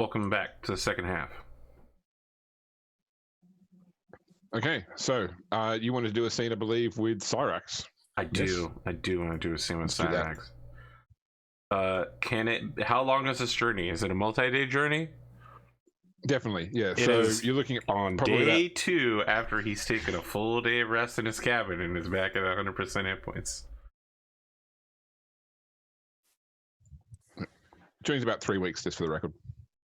Welcome back to the second half. Okay, so you want to do a scene, I believe, with Cyrax. I do want to do a scene with Let's Cyrax. How long is this journey? Is it a multi-day journey? Definitely, yeah. It so is you're looking at on day 2 after he's taken a full day of rest in his cabin and is back at 100% hit points. Journey's about 3 weeks, just for the record.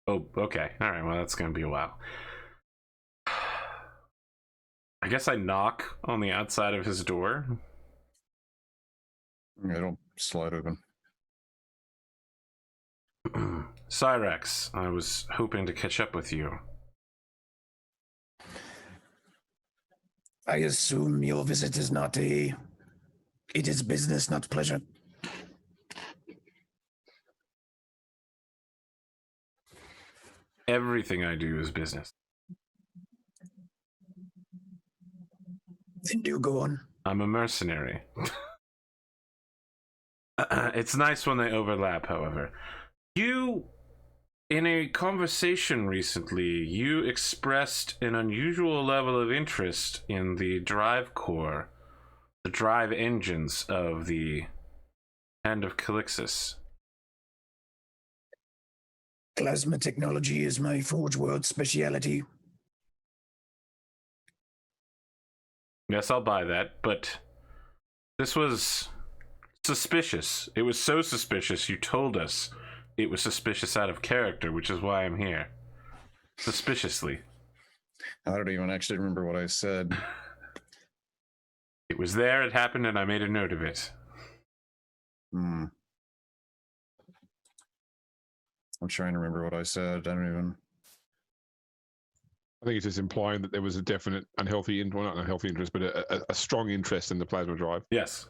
Oh, okay. All right. Well, that's going to be a while. I guess I knock on the outside of his door. It'll slide open. Cyrax, I was hoping to catch up with you. I assume your visit is not it is business, not pleasure. Everything I do is business. Then do go on. I'm a mercenary. It's nice when they overlap, however. You, in a conversation recently, you expressed an unusual level of interest in the drive core, the drive engines of the Hand of Calixis. Plasma technology is my Forge World speciality. Yes, I'll buy that, but this was suspicious. It was so suspicious you told us it was suspicious out of character, which is why I'm here. Suspiciously. I don't even actually remember what I said. It was there, it happened, and I made a note of it. I'm trying to remember what I said. I don't even... I think it's just implying that there was a definite unhealthy, well, not an unhealthy interest, but a strong interest in the plasma drive. Yes.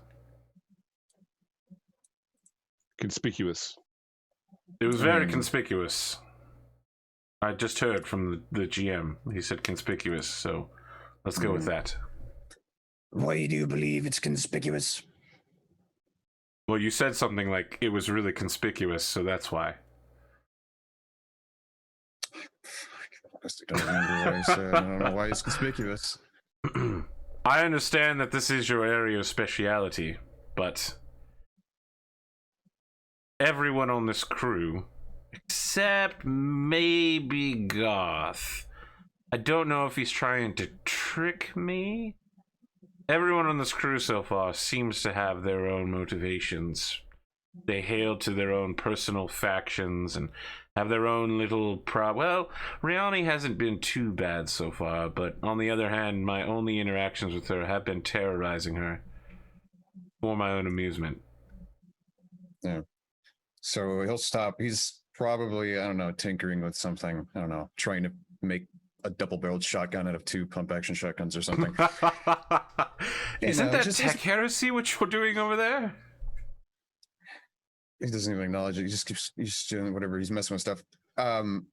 Conspicuous. It was very conspicuous. I just heard from the GM. He said conspicuous, so let's go with that. Why do you believe it's conspicuous? Well, you said something like it was really conspicuous, so that's why. I don't remember what I said. I don't know why it's conspicuous. I understand that this is your area of speciality, but everyone on this crew, except maybe Garth, I don't know if he's trying to trick me. Everyone on this crew so far seems to have their own motivations. They hail to their own personal factions and have their own little well, Riani hasn't been too bad so far, but on the other hand, my only interactions with her have been terrorizing her for my own amusement. Yeah. So he'll stop. He's probably, I don't know, tinkering with something. I don't know, trying to make a double-barreled shotgun out of 2 pump-action shotguns or something. Isn't that tech heresy what you're doing over there? He doesn't even acknowledge it. He just keeps doing whatever. He's messing with stuff. Well,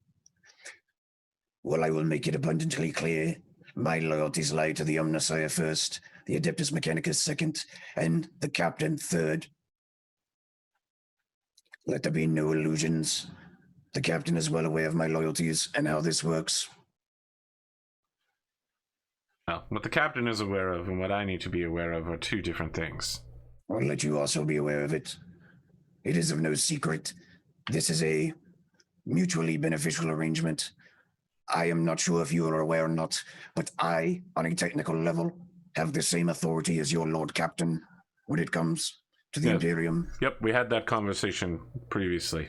I will make it abundantly clear. My loyalties lie to the Omnissiah first, the Adeptus Mechanicus second, and the Captain third. Let there be no illusions. The Captain is well aware of my loyalties and how this works. Well, what the Captain is aware of and what I need to be aware of are 2 different things. I'll let you also be aware of it. It is of no secret. This is a mutually beneficial arrangement. I am not sure if you are aware or not, but I, on a technical level, have the same authority as your Lord Captain when it comes to the Imperium. Yep, we had that conversation previously.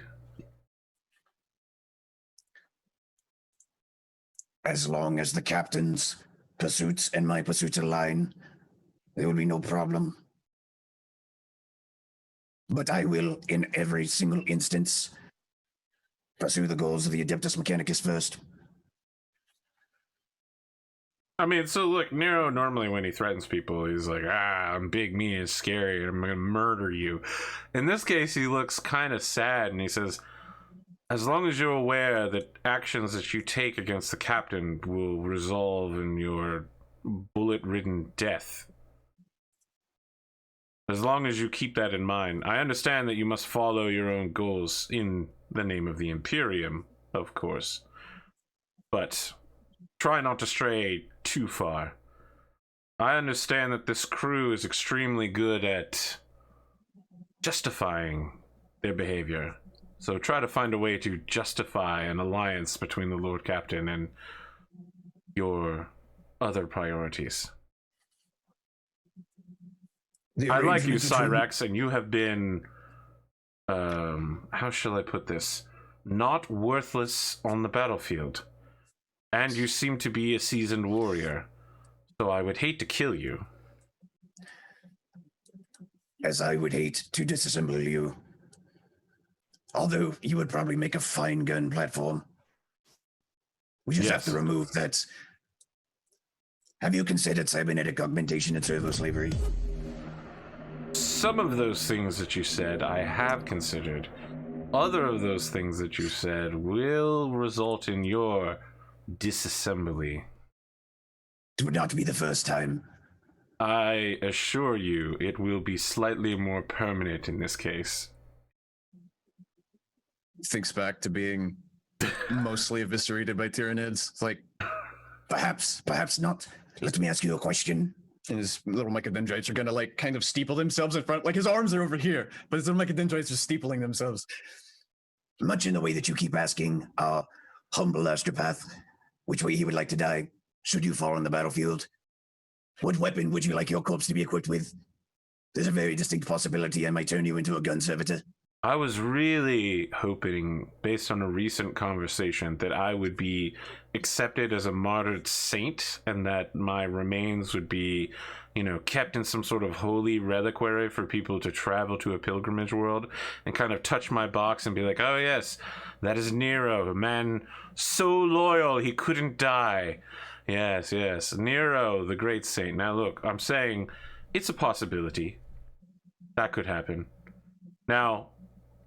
As long as the Captain's pursuits and my pursuits align, there will be no problem. But I will, in every single instance, pursue the goals of the Adeptus Mechanicus first. I mean, so look, Nero normally when he threatens people, he's like, I'm big, mean, and scary, and I'm gonna murder you. In this case, he looks kind of sad, and he says, as long as you're aware that actions that you take against the Captain will resolve in your bullet-ridden death. As long as you keep that in mind. I understand that you must follow your own goals in the name of the Imperium, of course. But try not to stray too far. I understand that this crew is extremely good at justifying their behavior. So try to find a way to justify an alliance between the Lord Captain and your other priorities. I like you, Cyrax, and you have been, how shall I put this? Not worthless on the battlefield. And you seem to be a seasoned warrior. So I would hate to kill you. As I would hate to disassemble you. Although you would probably make a fine gun platform. We just have to remove that. Have you considered cybernetic augmentation and servo slavery? Some of those things that you said, I have considered. Other of those things that you said will result in your disassembly. It would not be the first time. I assure you, it will be slightly more permanent in this case. Thinks back to being mostly eviscerated by Tyranids. It's like, perhaps not. Let me ask you a question. and his little mycodendrites are gonna like kind of steeple themselves in front. Like his arms are over here, but his little mycodendrites are steepling themselves. Much in the way that you keep asking our humble astropath which way he would like to die, should you fall on the battlefield. What weapon would you like your corpse to be equipped with? There's a very distinct possibility I might turn you into a gun servitor. I was really hoping, based on a recent conversation, that I would be accepted as a martyred saint and that my remains would be, you know, kept in some sort of holy reliquary for people to travel to a pilgrimage world and kind of touch my box and be like, oh yes, that is Nero, a man so loyal he couldn't die. Yes, yes, Nero, the great saint. Now look, I'm saying it's a possibility. That could happen. Now,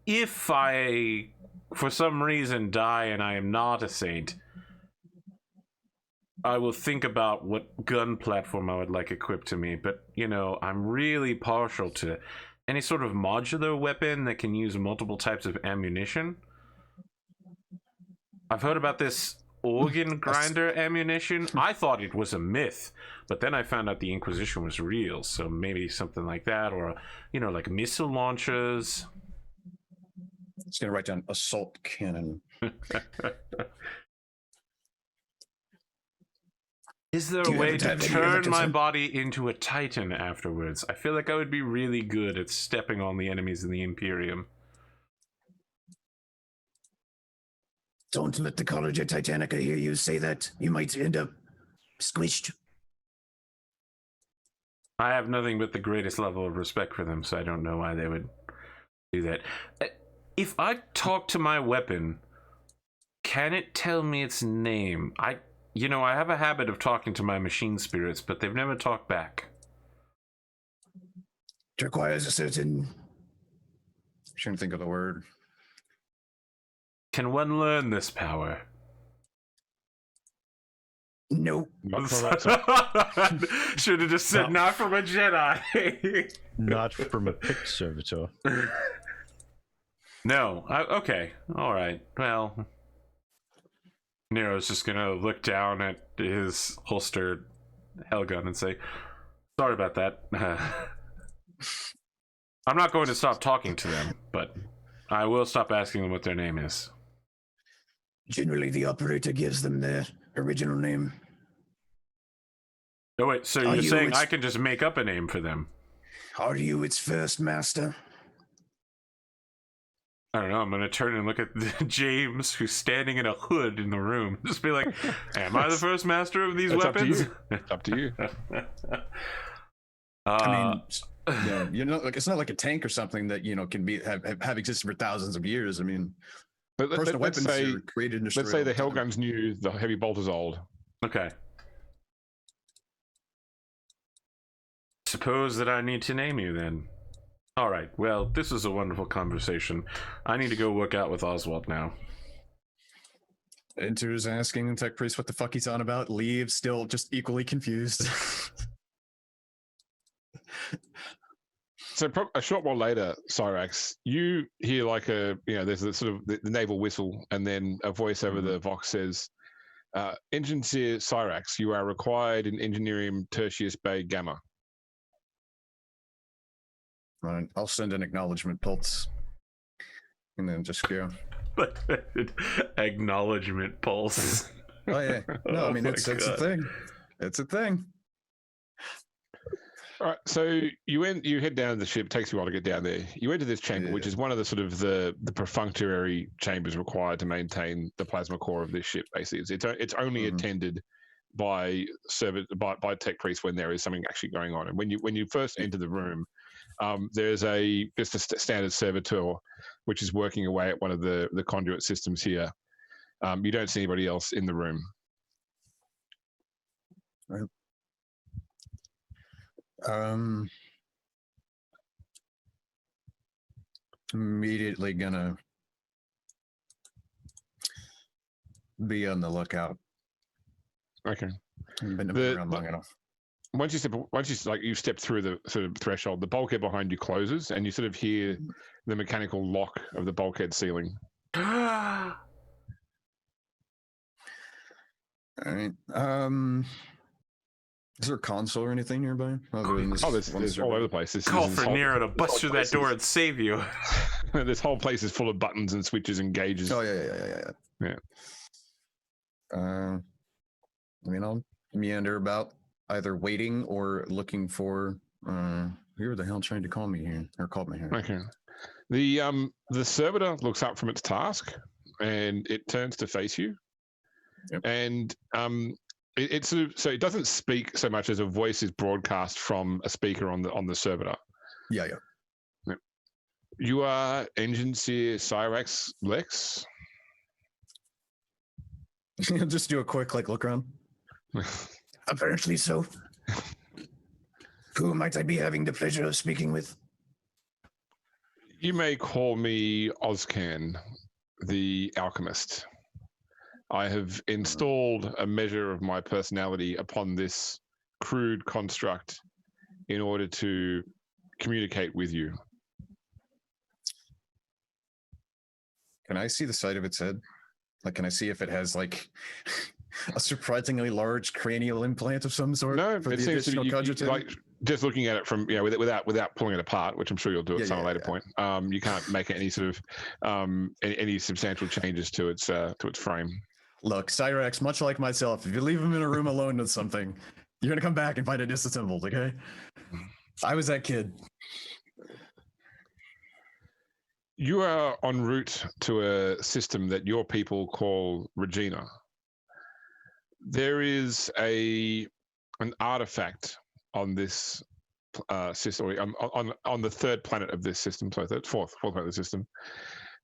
if I, for some reason, die and I am not a saint, I will think about what gun platform I would like equipped to me. But, you know, I'm really partial to any sort of modular weapon that can use multiple types of ammunition. I've heard about this organ grinder ammunition. I thought it was a myth, but then I found out the Inquisition was real. So maybe something like that, or, you know, like missile launchers. It's gonna write down assault cannon. Is there a way to turn my body into a titan afterwards? I feel like I would be really good at stepping on the enemies in the Imperium. Don't let the College of Titanica hear you say that. You might end up squished. I have nothing but the greatest level of respect for them, so I don't know why they would do that. If I talk to my weapon, can it tell me its name? I have a habit of talking to my machine spirits, but they've never talked back. It requires a certain... I'm trying to think of the word. Can one learn this power? No. Should have just said not from a Jedi. Not from a pick servitor. No. Okay. All right. Well, Nero's just gonna look down at his holstered hellgun and say, sorry about that. I'm not going to stop talking to them, but I will stop asking them what their name is. Generally, the operator gives them their original name. Oh, wait, so you're saying I can just make up a name for them? Are you its first master? I don't know, I'm going to turn and look at James, who's standing in a hood in the room. Just be like, am I the first master of these weapons? It's up to you. I mean, yeah, you know, like it's not like a tank or something that, you know, can be have existed for thousands of years. I mean, but personal weapons are created and destroyed. Let's say the Hellgun's new, the heavy bolt is old. Okay. Suppose that I need to name you then. All right. Well, this was a wonderful conversation. I need to go work out with Oswald now. Enters asking the tech priest what the fuck he's on about. Leaves still just equally confused. So a short while later, Cyrax, you hear like there's a sort of the naval whistle, and then a voice over the Vox says, Engineer Cyrax, you are required in Engineering Tertius Bay Gamma. Right, I'll send an acknowledgement pulse. And then just go. Acknowledgement pulse. Oh, yeah. No, I mean, my it's a God. thing. It's a thing. All right, so you head down to the ship. It takes you a while to get down there. You enter this chamber, which is one of the sort of the perfunctory chambers required to maintain the plasma core of this ship. Basically, it's only attended by tech priests when there is something actually going on. And when you first enter the room, there's just a standard servitor, which is working away at one of the conduit systems here. You don't see anybody else in the room. Right. Immediately gonna be on the lookout. Okay. I've been around long enough. Once you step through the sort of threshold, the bulkhead behind you closes, and you sort of hear the mechanical lock of the bulkhead ceiling. All right. Is there a console or anything nearby? There's all over the place. Call for Nero to bust through that door and save you. This whole place is full of buttons and switches and gauges. Oh yeah. I mean, I'll meander about, either waiting or looking for who the hell tried to call me here or called me here. Okay. The servitor looks up from its task and it turns to face you. Yep. And it's sort of, so it doesn't speak so much as a voice is broadcast from a speaker on the servitor. Yeah. Yep. You are Engineer Cyrax Lex. Just do a quick look around. Apparently so. Who might I be having the pleasure of speaking with? You may call me Ozcan, the Alchemist. I have installed a measure of my personality upon this crude construct in order to communicate with you. Can I see the side of its head? Can I see if it has a surprisingly large cranial implant of some sort? No, for it the seems to be cogitating? just looking at it from without pulling it apart, which I'm sure you'll do at some later point. You can't make any sort of any substantial changes to its frame. Look, Cyrax, much like myself, if you leave him in a room alone with something, you're gonna come back and find it disassembled. Okay? I was that kid. You are en route to a system that your people call Regina. There is an artifact on this system, on the third planet of this system, so the fourth planet of the system,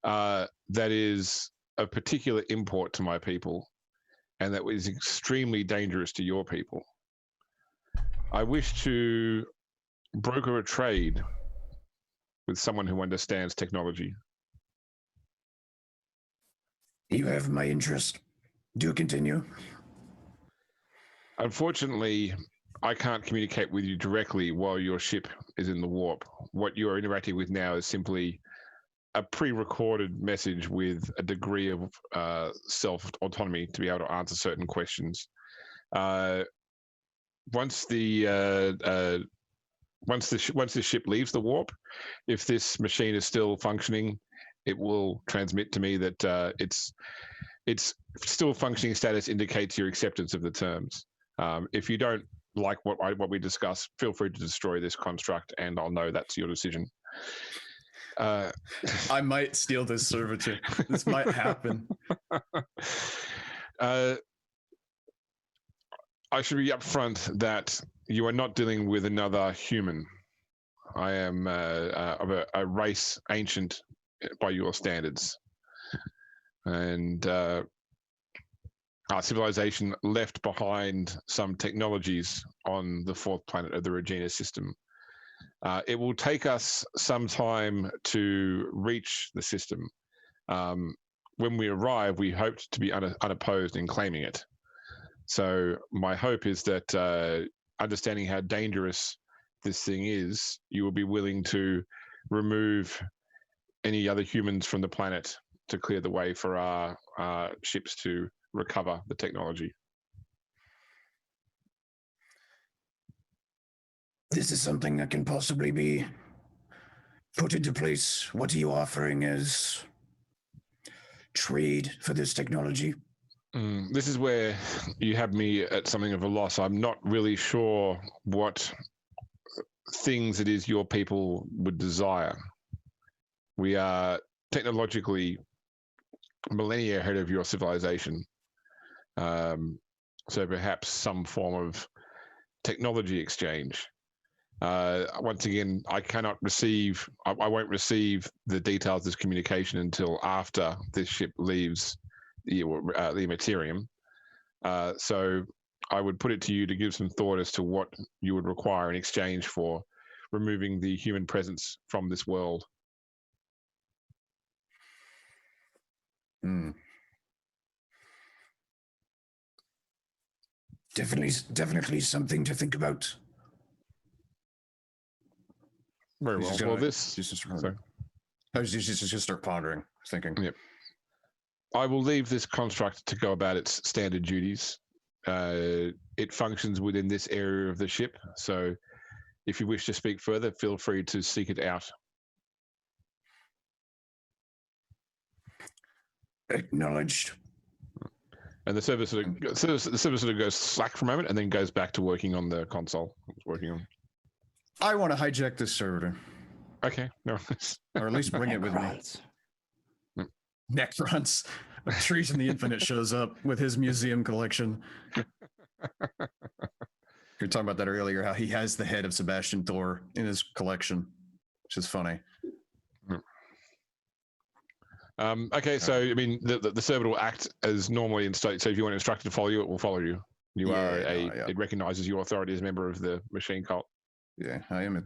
that is of particular import to my people, and that is extremely dangerous to your people. I wish to broker a trade with someone who understands technology. You have my interest. Do continue. Unfortunately, I can't communicate with you directly while your ship is in the warp. What you are interacting with now is simply a pre-recorded message with a degree of self-autonomy to be able to answer certain questions. Once the ship leaves the warp, if this machine is still functioning, it will transmit to me that its still functioning status indicates your acceptance of the terms. If you don't like what we discuss, feel free to destroy this construct, and I'll know that's your decision. I might steal this servitor. This might happen. I should be upfront that you are not dealing with another human. I am of a race ancient by your standards, and our civilization left behind some technologies on the fourth planet of the Regina system. It will take us some time to reach the system. When we arrive, we hoped to be unopposed in claiming it. So my hope is that understanding how dangerous this thing is, you will be willing to remove any other humans from the planet to clear the way for our ships to recover the technology. This is something that can possibly be put into place. What are you offering as trade for this technology? This is where you have me at something of a loss. I'm not really sure what things it is your people would desire. We are technologically millennia ahead of your civilization. So perhaps some form of technology exchange. Once again, I cannot receive, I won't receive the details of this communication until after this ship leaves the Materium. So I would put it to you to give some thought as to what you would require in exchange for removing the human presence from this world. Definitely something to think about. Very well. Well, this. I was just start pondering, thinking. Yep. I will leave this construct to go about its standard duties. It functions within this area of the ship, so if you wish to speak further, feel free to seek it out. Acknowledged. And the server sort of goes slack for a moment and then goes back to working on the console it's working on. I want to hijack this servitor. Okay, no. Or at least bring it with me. Necrons. Treason the Infinite shows up with his museum collection. You were talking about that earlier, how he has the head of Sebastian Thor in his collection, which is funny. Okay, so I mean, the server will act as normally in state. So if you want instructed to follow you, it will follow you. It recognizes your authority as a member of the machine cult. Yeah, I am a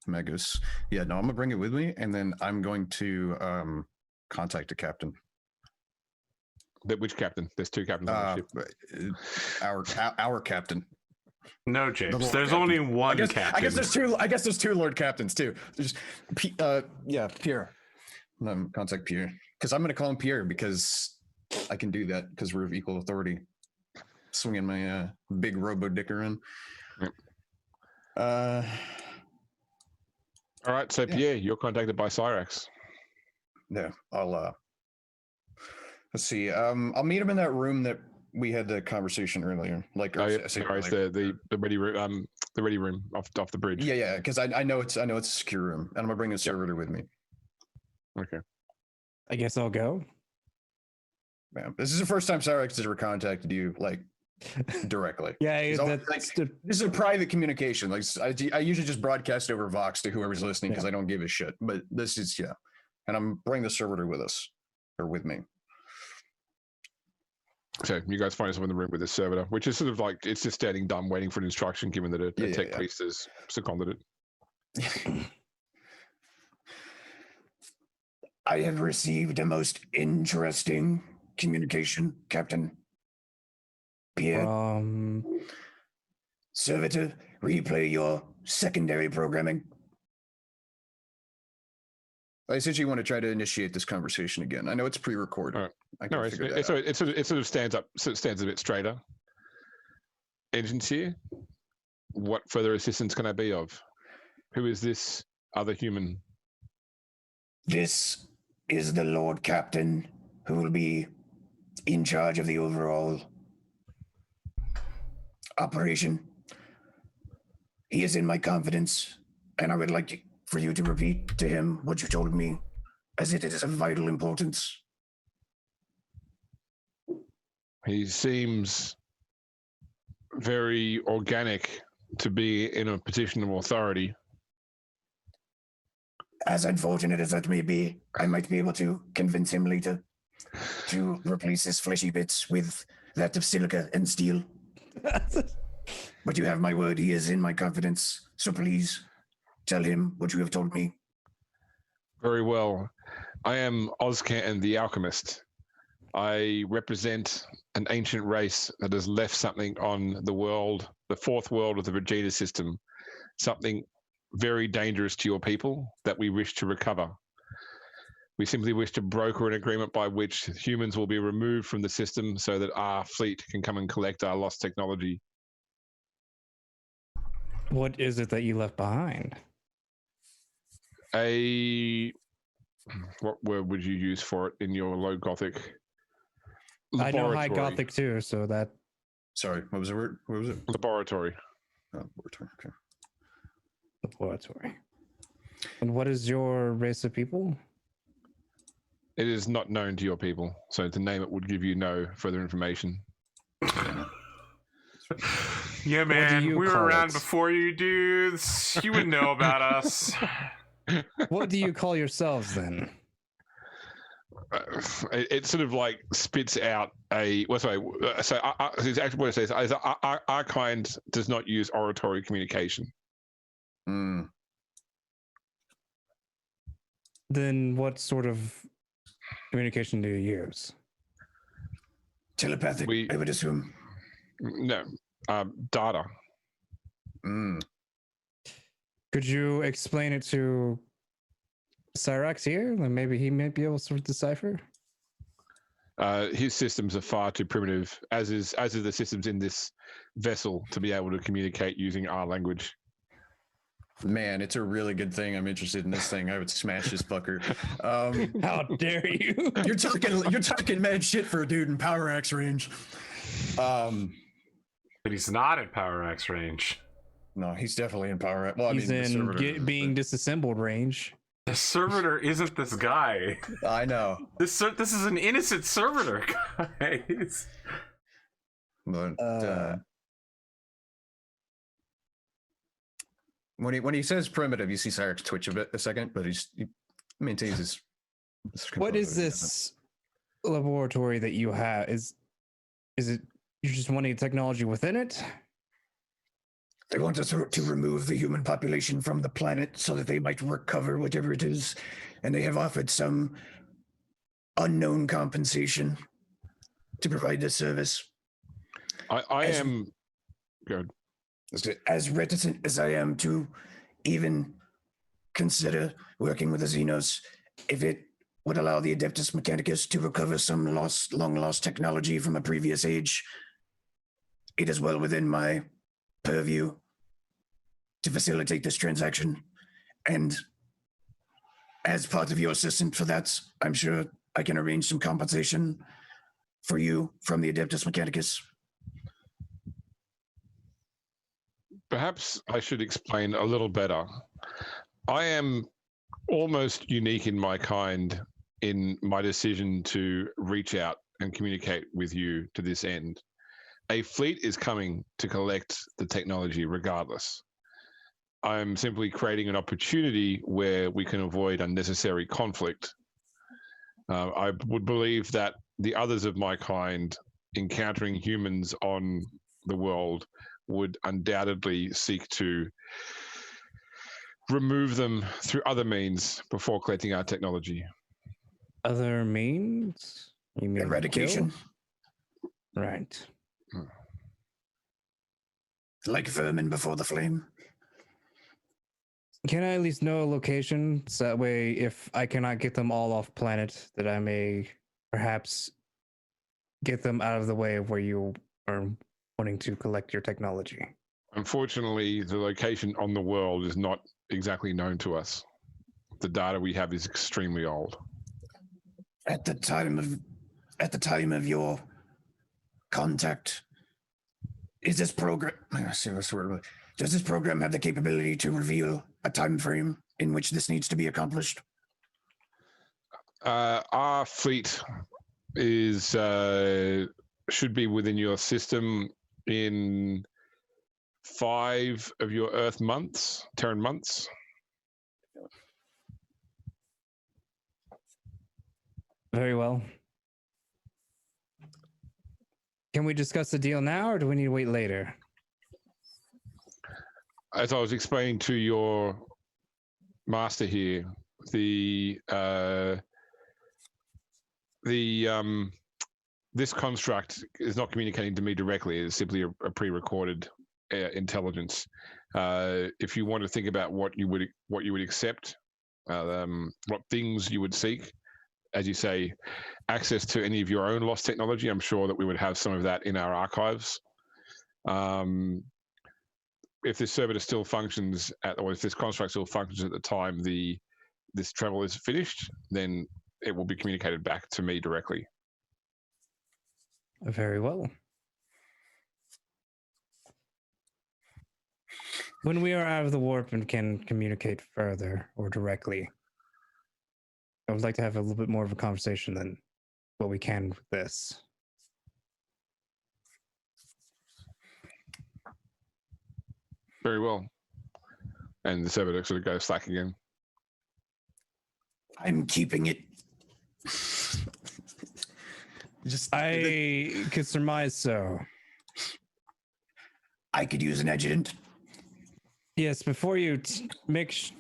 Magus. Yeah, no, I'm gonna bring it with me, and then I'm going to contact the captain. Which captain? There's two captains on the ship. Our captain. No, James. There's Captain. Only one captain. I guess there's two Lord Captains too. There's Pierre. Contact Pierre, because I'm gonna call him Pierre because I can do that because we're of equal authority. Swinging my big robo dicker in. All right, so Pierre, you're contacted by Cyrax. Yeah, I'll let's see. I'll meet him in that room that we had the conversation earlier. Like, the ready room, the ready room off the bridge. Yeah, because I know it's a secure room, and I'm gonna bring a servitor with me. Okay. I guess I'll go. Man, this is the first time Cyrax has ever contacted you, like, directly. Yeah, this is a private communication. Like, I usually just broadcast over Vox to whoever's listening because I don't give a shit. But this is and I'm bringing the servitor with us or with me. So you guys find yourself in the room with this servitor, which is sort of like it's just standing dumb, waiting for an instruction, given that a tech priest has seconded it. I have received a most interesting communication, Captain. Pierre. Servitor, replay your secondary programming. I essentially want to try to initiate this conversation again. I know it's pre-recorded. Right. No, it sort of stands a bit straighter. Engines here. What further assistance can I be of? Who is this other human? This is the Lord Captain, who will be in charge of the overall operation. He is in my confidence, and I would like for you to repeat to him what you told me, as it is of vital importance. He seems very organic to be in a position of authority. As unfortunate as that may be, I might be able to convince him later to replace his fleshy bits with that of silica and steel. But you have my word, he is in my confidence. So please tell him what you have told me. Very well. I am Ozcan the Alchemist. I represent an ancient race that has left something on the world, the fourth world of the Regina system, something very dangerous to your people that we wish to recover. We simply wish to broker an agreement by which humans will be removed from the system so that our fleet can come and collect our lost technology. What is it that you left behind? What word would you use for it in your low Gothic? I know High Laboratory. Gothic too, so that Sorry, what was the word? What was it? Laboratory. Oh, laboratory. Okay. laboratory. And what is your race of people? It is not known to your people, so to name it would give you no further information. Yeah, man, you we were call around it? before you dudes. You would know about us. What do you call yourselves then? It sort of like spits out a. Well, sorry. So it's actually what it says is our kind does not use oratory communication. Mm. Then what sort of communication do you use? Telepathic, I would assume. No, data. Mm. Could you explain it to Cyrax here? Then maybe he might be able to decipher. His systems are far too primitive, as is the systems in this vessel, to be able to communicate using our language. Man, it's a really good thing I'm interested in this thing. I would smash this fucker. How dare you? You're talking mad shit for a dude in Power Axe range. But he's not at Power Axe range. No, he's definitely in Power Axe. Well, He's I mean, in being disassembled range. The servitor isn't this guy. I know. This is an innocent servitor, guys. But when he says primitive, you see Cyrax twitch a second, but he maintains his What is this laboratory that you have? Is it you're just wanting technology within it? They want us to remove the human population from the planet so that they might recover whatever it is. And they have offered some unknown compensation to provide this service. I am good. As reticent as I am to even consider working with the Xenos, if it would allow the Adeptus Mechanicus to recover some long lost technology from a previous age, it is well within my purview to facilitate this transaction. And as part of your assistance for that, I'm sure I can arrange some compensation for you from the Adeptus Mechanicus. Perhaps I should explain a little better. I am almost unique in my kind in my decision to reach out and communicate with you to this end. A fleet is coming to collect the technology regardless. I'm simply creating an opportunity where we can avoid unnecessary conflict. I would believe that the others of my kind encountering humans on the world would undoubtedly seek to remove them through other means before collecting our technology. Other means? You mean eradication? Kill? Right. Like vermin before the flame. Can I at least know a location so that way if I cannot get them all off planet, that I may perhaps get them out of the way of where you are wanting to collect your technology? Unfortunately, the location on the world is not exactly known to us. The data we have is extremely old. At the time of your contact, is this program? Does this program have the capability to reveal a time frame in which this needs to be accomplished? Our fleet is should be within your system in 5 of your Earth months, Terran months. Very well. Can we discuss the deal now, or do we need to wait later? As I was explaining to your master here, this construct is not communicating to me directly. It's simply a pre-recorded intelligence. If you want to think about what you would accept, what things you would seek, as you say, access to any of your own lost technology, I'm sure that we would have some of that in our archives. If this servitor still functions or if this construct still functions at the time this travel is finished, then it will be communicated back to me directly. Very well. When we are out of the warp and can communicate further or directly, I would like to have a little bit more of a conversation than what we can with this. Very well. And the servitor sort of goes slack again. I'm keeping it. I could surmise so. I could use an adjutant. Yes, before you make sure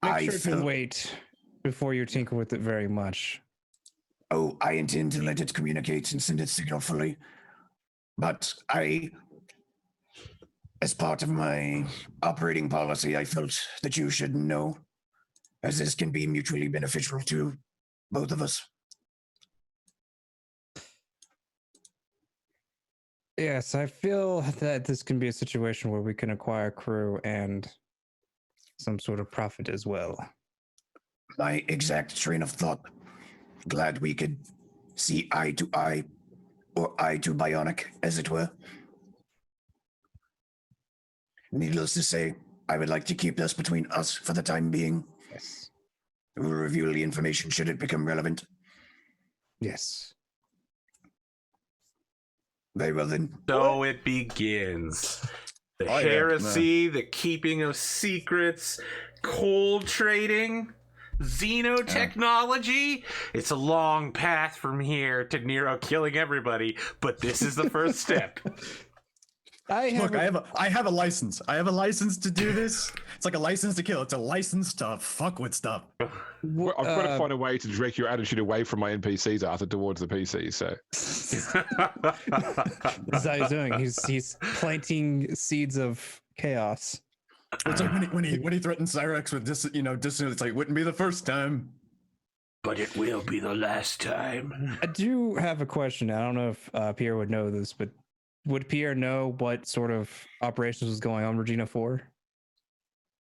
to wait before you tinker with it very much. Oh, I intend to let it communicate and send its signal fully. But as part of my operating policy, I felt that you should know, as this can be mutually beneficial to both of us. Yes, I feel that this can be a situation where we can acquire crew and some sort of profit as well. My exact train of thought. Glad we could see eye to eye, or eye to bionic, as it were. Needless to say, I would like to keep this between us for the time being. Yes. We'll reveal the information should it become relevant. Yes. Very well then. So it begins. The Oh, yeah, heresy, the keeping of secrets, cold trading, xenotechnology. It's a long path from here to Nero killing everybody, but this is the first step. I have a license. I have a license to do this. It's like a license to kill. It's a license to fuck with stuff. Well, I've got to find a way to direct your attitude away from my NPCs, Arthur, towards the PCs. So That's how he's doing. He's planting seeds of chaos. It's like when he threatened Cyrax with dissonance, it's like wouldn't be the first time. But it will be the last time. I do have a question. I don't know if Pierre would know this, but would Pierre know what sort of operations was going on Regina 4?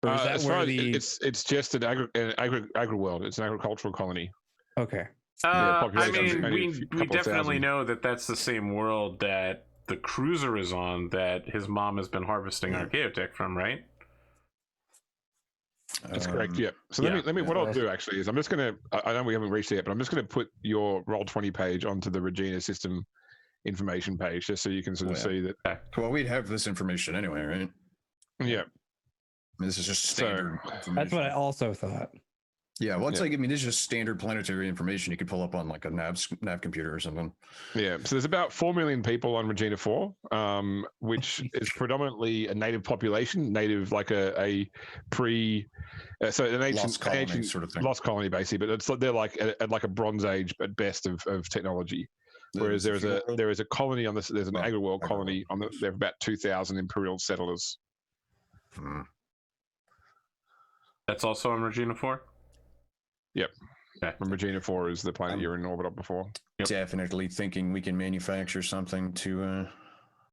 Or is that as where far as it's just an agri-world. It's an agricultural colony. Okay. I population's mean, only we couple definitely thousand. know that that's the same world that the cruiser is on that his mom has been harvesting archaeotech from, right? That's correct. Yeah. So yeah. let me. What I'll do actually is I'm just gonna. I know we haven't reached it yet, but I'm just gonna put your Roll20 page onto the Regina system information page, just so you can sort of see that. Well, we'd have this information anyway, right? Yeah. I mean, this is just standard. That's what I also thought. Yeah, well, it's like, I mean, this is just standard planetary information you could pull up on like a nav computer or something. Yeah, so there's about 4 million people on Regina 4, which is predominantly a native population, native like a pre, so an Lost colony sort of thing. lost colony basically, but it's they're like at like a Bronze Age at best of technology. Whereas there is a colony on this. There's an agri-world colony on the. There are about 2,000 imperial settlers. That's also on Regina 4? Yep. Okay. And Regina 4 is the planet you're in orbit of before. Yep. Definitely thinking we can manufacture something to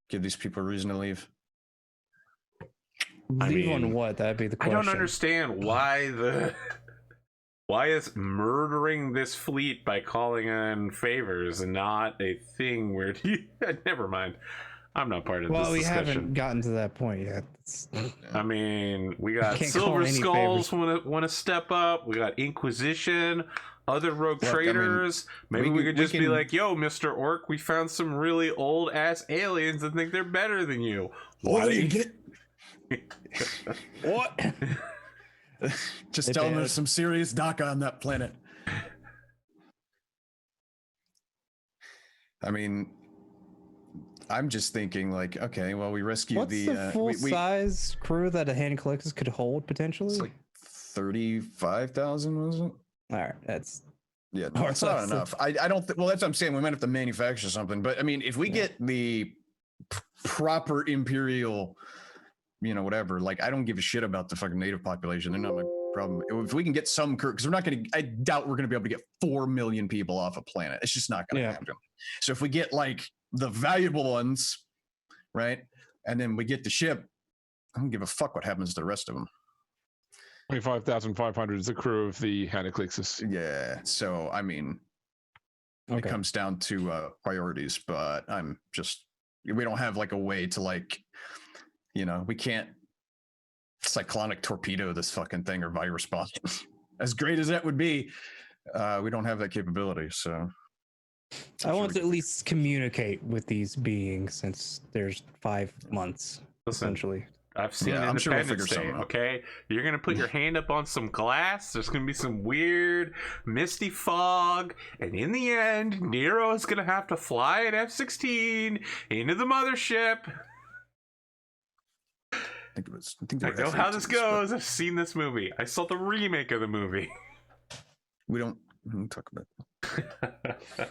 give these people a reason to leave. Leave on what? That'd be the question. I don't understand why is murdering this fleet by calling in favors and not a thing where never mind. I'm not part of this discussion. Well, we haven't gotten to that point yet. I mean, we got Can't Silver call any Skulls want to step up. We got Inquisition, other rogue traders. Maybe we could just be like, yo, Mr. Orc, we found some really old ass aliens and think they're better than you. Why do you get What? Just tell them there's some serious DACA on that planet. I mean, I'm just thinking like, okay, well, we rescued What's the full size crew that a Hand of Calixis could hold potentially? It's like 35,000, was it? All right, that's yeah, no, it's not enough. I don't think. Well, that's what I'm saying. We might have to manufacture something. But I mean, if we get the proper Imperial whatever. Like, I don't give a shit about the fucking native population. They're not my problem. If we can get some crew, because we're not going to, I doubt we're going to be able to get 4 million people off a planet. It's just not going to happen. So if we get like the valuable ones, right, and then we get the ship, I don't give a fuck what happens to the rest of them. 25,500 is the crew of the Hand of Calixis. Yeah. So, I mean, it comes down to priorities, but we don't have like a way to like, we can't cyclonic torpedo this fucking thing or virus bomb. As great as that would be, we don't have that capability. So I want to at least communicate with these beings since there's 5 months, essentially. I've seen Independence Day, okay? You're going to put your hand up on some glass. There's going to be some weird misty fog. And in the end, Nero is going to have to fly an F-16 into the mothership. I know how this goes. I've seen this movie. I saw the remake of the movie. We don't talk about it.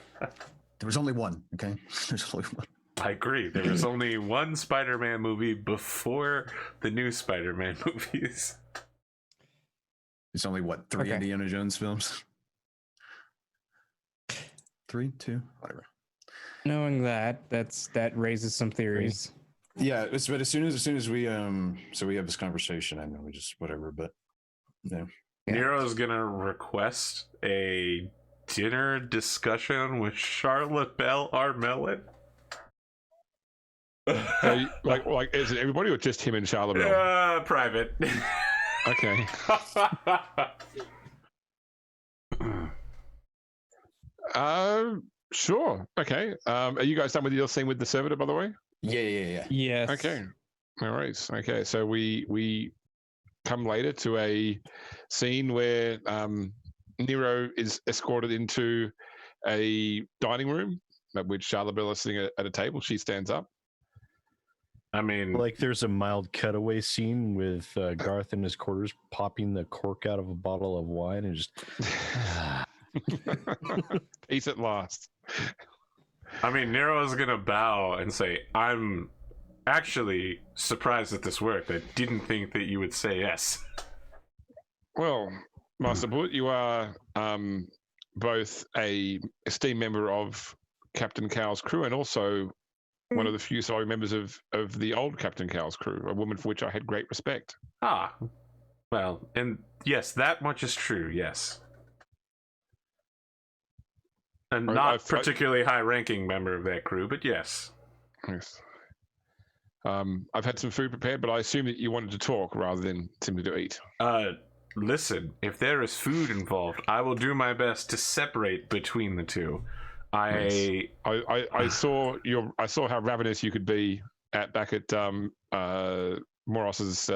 There was only one, okay? There's only one. I agree. There was only one Spider-Man movie before the new Spider-Man movies. There's only, 3 Indiana Jones films? 3, 2, whatever. Knowing that raises some theories. Yeah, but as soon as we so we have this conversation, I know we just whatever, but yeah. Nero's gonna request a dinner discussion with Charlotte Bell Armelin. Like is it everybody or just him and Charlotte Bell? Private. Okay. Sure. Okay. Are you guys done with your scene with the servitor, by the way? Yeah. Yes. Okay. All right. Okay. So we come later to a scene where Nero is escorted into a dining room at which Charlotte Bell is sitting at a table. She stands up. I mean, like there's a mild cutaway scene with Garth in his quarters popping the cork out of a bottle of wine and just peace at last. I mean, Nero is gonna bow and say, "I'm actually surprised that this worked. I didn't think that you would say yes." Well, Master Bullet, you are both a esteemed member of Captain Cowles' crew and also one of the few solid members of the old Captain Cowles' crew, a woman for which I had great respect. Well, and yes, that much is true, yes. And not particularly high-ranking member of that crew, but yes. Yes. I've had some food prepared, but I assume that you wanted to talk rather than simply to eat. Listen, if there is food involved, I will do my best to separate between the two. I saw how ravenous you could be back at Moros's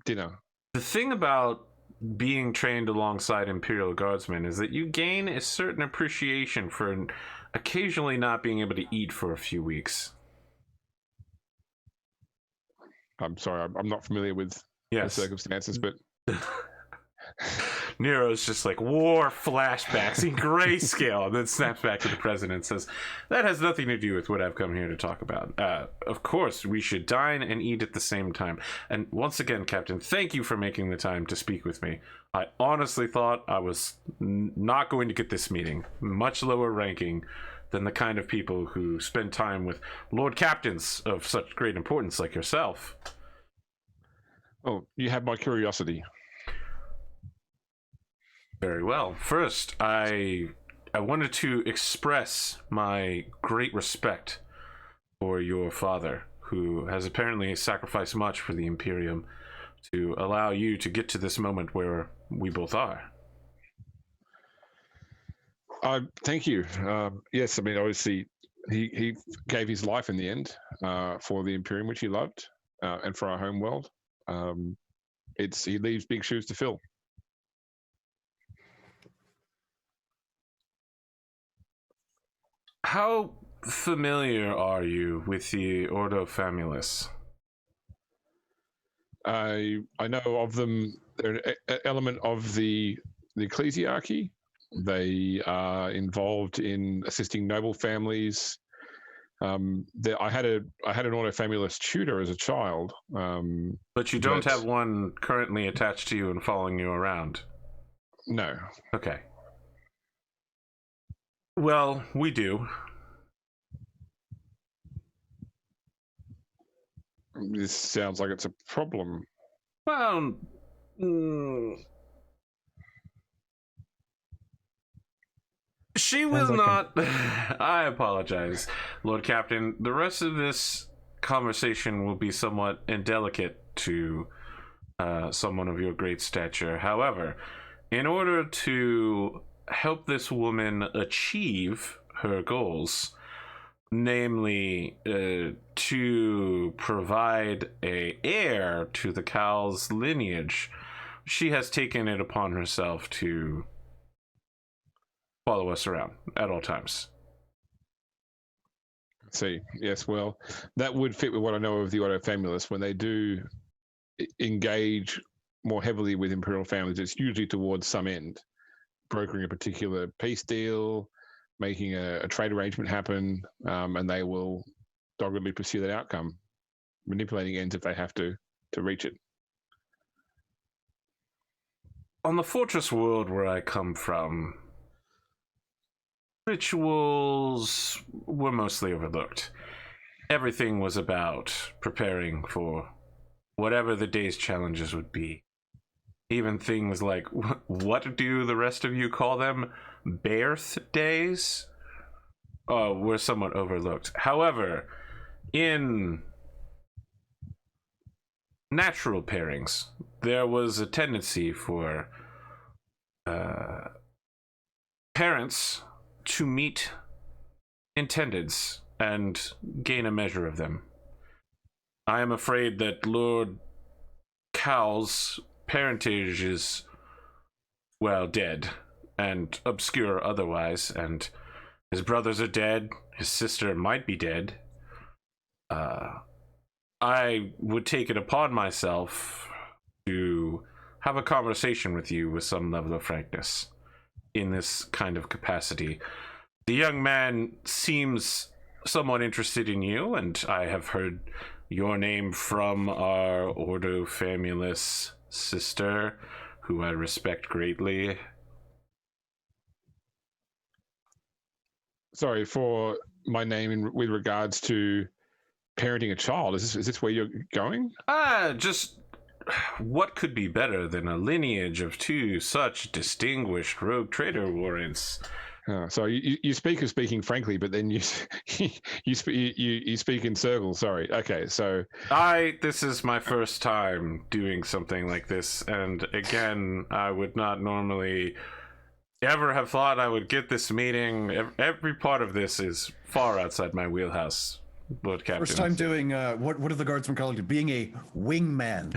dinner. The thing about being trained alongside Imperial Guardsmen is that you gain a certain appreciation for occasionally not being able to eat for a few weeks. I'm sorry, I'm not familiar with the circumstances, but Nero's just like, war flashbacks in grayscale, and then snaps back to the president and says, "That has nothing to do with what I've come here to talk about. Of course, we should dine and eat at the same time. And once again, Captain, thank you for making the time to speak with me. I honestly thought I was not going to get this meeting. Much lower ranking than the kind of people who spend time with Lord Captains of such great importance like yourself." Oh, you have my curiosity. Very well. First, I wanted to express my great respect for your father, who has apparently sacrificed much for the Imperium to allow you to get to this moment where we both are. Thank you. Yes, I mean, obviously, he gave his life in the end for the Imperium, which he loved, and for our home world. He leaves big shoes to fill. How familiar are you with the Ordo Famulus? I know of them. They're an element of the ecclesiarchy. They are involved in assisting noble families I had an autofamulous tutor as a child. But you don't have one currently attached to you and following you around? No. Okay. Well, we do. This sounds like it's a problem. Well, she will not. I apologize, Lord Captain. The rest of this conversation will be somewhat indelicate to someone of your great stature. However, in order to help this woman achieve her goals, namely to provide a heir to the Cowles lineage, she has taken it upon herself to follow us around at all times. See, yes, well, that would fit with what I know of the autofamilists. When they do engage more heavily with imperial families, it's usually towards some end, brokering a particular peace deal, making a trade arrangement happen, and they will doggedly pursue that outcome, manipulating ends if they have to reach it. On the fortress world where I come from, rituals were mostly overlooked. Everything was about preparing for whatever the day's challenges would be. Even things like, what do the rest of you call them? Birthdays? Were somewhat overlooked. However, in natural pairings, there was a tendency for parents to meet intendeds and gain a measure of them. I am afraid that Lord Cowles' parentage is, well, dead and obscure otherwise, and his brothers are dead, his sister might be dead. I would take it upon myself to have a conversation with you with some level of frankness in this kind of capacity. The young man seems somewhat interested in you, and I have heard your name from our Ordo Famulus sister, who I respect greatly. Sorry, for my name with regards to parenting a child. Is this where you're going? Just what could be better than a lineage of two such distinguished rogue trader warrants? So you speak of speaking frankly, but then you speak in circles. Sorry. Okay. So this is my first time doing something like this, and again, I would not normally ever have thought I would get this meeting. Every part of this is far outside my wheelhouse, Lord Captain. First time doing what do the guardsmen call it? Being a wingman.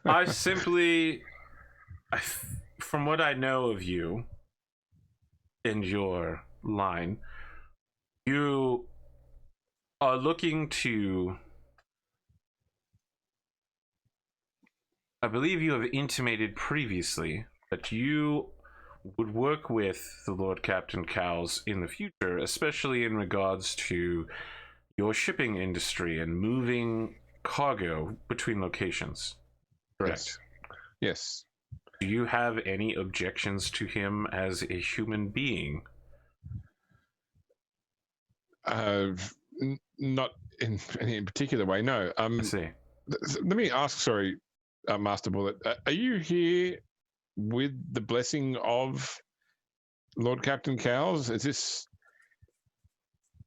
I simply, from what I know of you and your line, you are looking to, I believe you have intimated previously that you would work with the Lord Captain Cowles in the future, especially in regards to your shipping industry and moving cargo between locations. Correct? Yes. Do you have any objections to him as a human being? Not in any particular way, no. I see. Let me ask, sorry, Master Bullet, are you here with the blessing of Lord Captain Cowles? Is this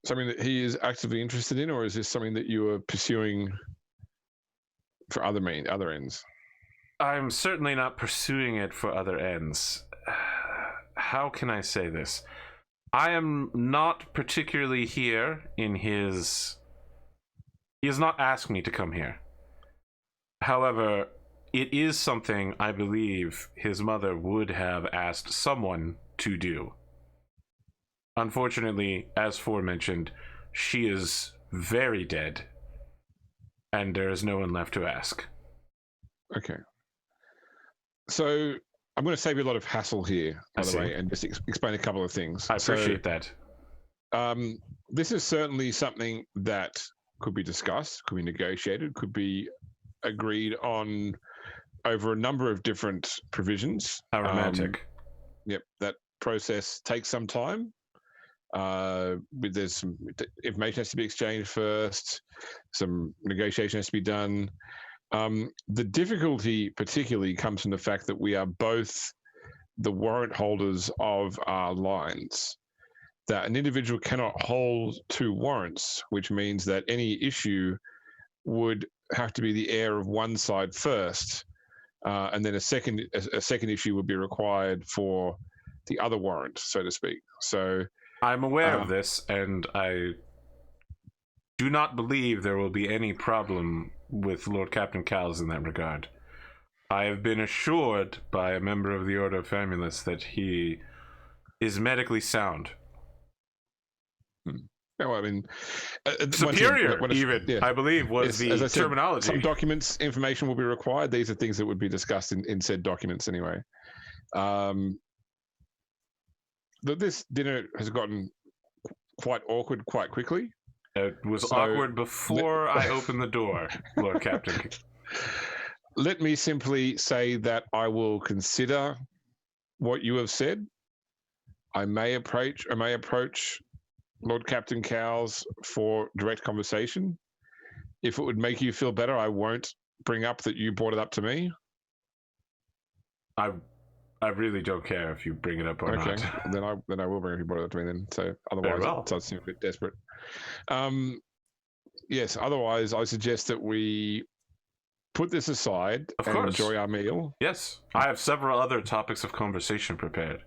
something that he is actively interested in, or is this something that you are pursuing for other ends? I'm certainly not pursuing it for other ends. How can I say this? I am not particularly here in his... He has not asked me to come here. However, it is something I believe his mother would have asked someone to do. Unfortunately, as aforementioned, she is very dead, and there is no one left to ask. Okay. So I'm going to save you a lot of hassle here, by the way, and just explain a couple of things. I appreciate that. This is certainly something that could be discussed, could be negotiated, could be agreed on over a number of different provisions. How romantic. Yep, that process takes some time. There's some information has to be exchanged first. Some negotiation has to be done. The difficulty particularly comes from the fact that we are both the warrant holders of our lines. That an individual cannot hold two warrants, which means that any issue would have to be the heir of one side first, and then a second issue would be required for the other warrant, so to speak. So I'm aware of this, and I do not believe there will be any problem with Lord Captain Cowles in that regard. I have been assured by a member of the Order of Famulus that he is medically sound. No, I mean, superior, even, I believe, was the terminology. Some documents, information will be required. These are things that would be discussed in said documents anyway. This dinner has gotten quite awkward quite quickly. It was awkward before I opened the door, Lord Captain. Let me simply say that I will consider what you have said. I may approach Lord Captain Cowles for direct conversation. If it would make you feel better, I won't bring up that you brought it up to me. I really don't care if you bring it up or not. Okay, then I will bring it if you brought it up to me then. So otherwise, it does seem a bit desperate. Yes. Otherwise, I suggest that we put this aside and enjoy our meal. Yes, I have several other topics of conversation prepared.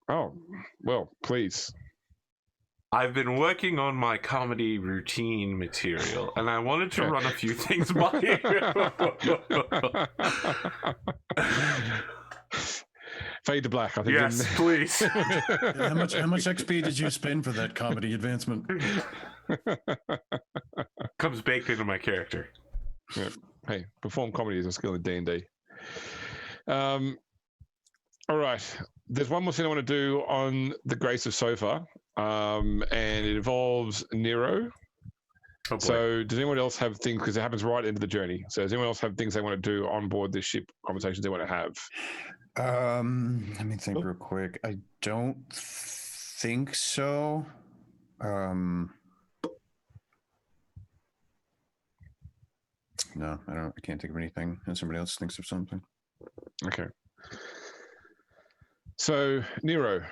Oh, well, please. I've been working on my comedy routine material, and I wanted to run a few things by you. Fade to black, I think. Yes, please. How much XP did you spend for that comedy advancement? Comes baked into my character. Yeah. Hey, perform comedy is a skill in D&D. All right. There's one more thing I want to do on the Grace of Sofa, and it involves Nero. Oh, so does anyone else have things, because it happens right into the journey, so does anyone else have things they want to do on board this ship, conversations they want to have? Let me think real quick. I don't think so. No, I can't think of anything. And somebody else thinks of something. Okay. So, Nero,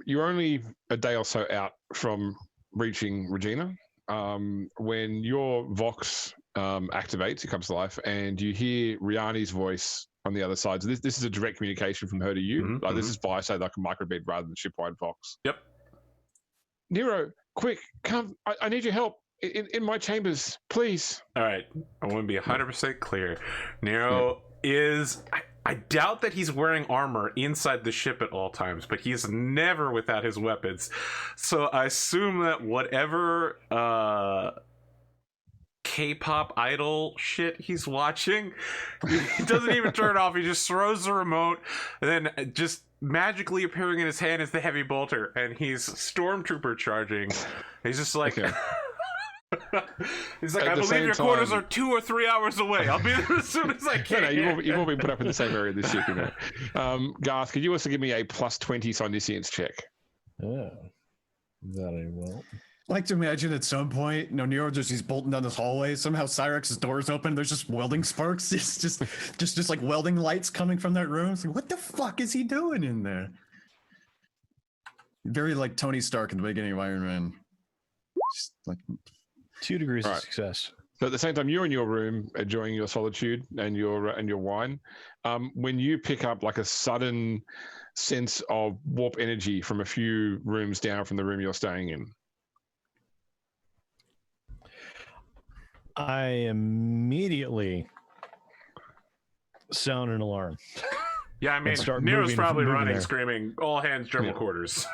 you're only a day or so out from reaching Regina. When your Vox activates, it comes to life, and you hear Riani's voice on the other side. So this is a direct communication from her to you. This is via, say, like a microbit rather than shipwide Vox. Yep. Nero, quick, come. I need your help in my chambers, please. All right. I want to be 100% clear. Nero is... I doubt that he's wearing armor inside the ship at all times, but he's never without his weapons. So I assume that whatever K-pop idol shit he's watching, he doesn't even turn it off. He just throws the remote, and then just magically appearing in his hand is the heavy bolter, and he's stormtrooper charging. He's just like... Okay. He's like, I believe your quarters are 2 or 3 hours away. I'll be there as soon as I can. You've all been put up in the same area this ship, you know. Garth, could you also give me a +20 omniscience check? Yeah, that I will. I like to imagine at some point, Nero he's bolting down this hallway. Somehow Cyrax's door's open. There's just welding sparks. It's just like welding lights coming from that room. It's like, what the fuck is he doing in there? Very like Tony Stark in the beginning of Iron Man. Just like... 2 degrees of success. So at the same time, you're in your room enjoying your solitude and your wine. When you pick up like a sudden sense of warp energy from a few rooms down from the room you're staying in, I immediately sound an alarm. Yeah, I mean, Nero's probably running, screaming, "All hands, general quarters."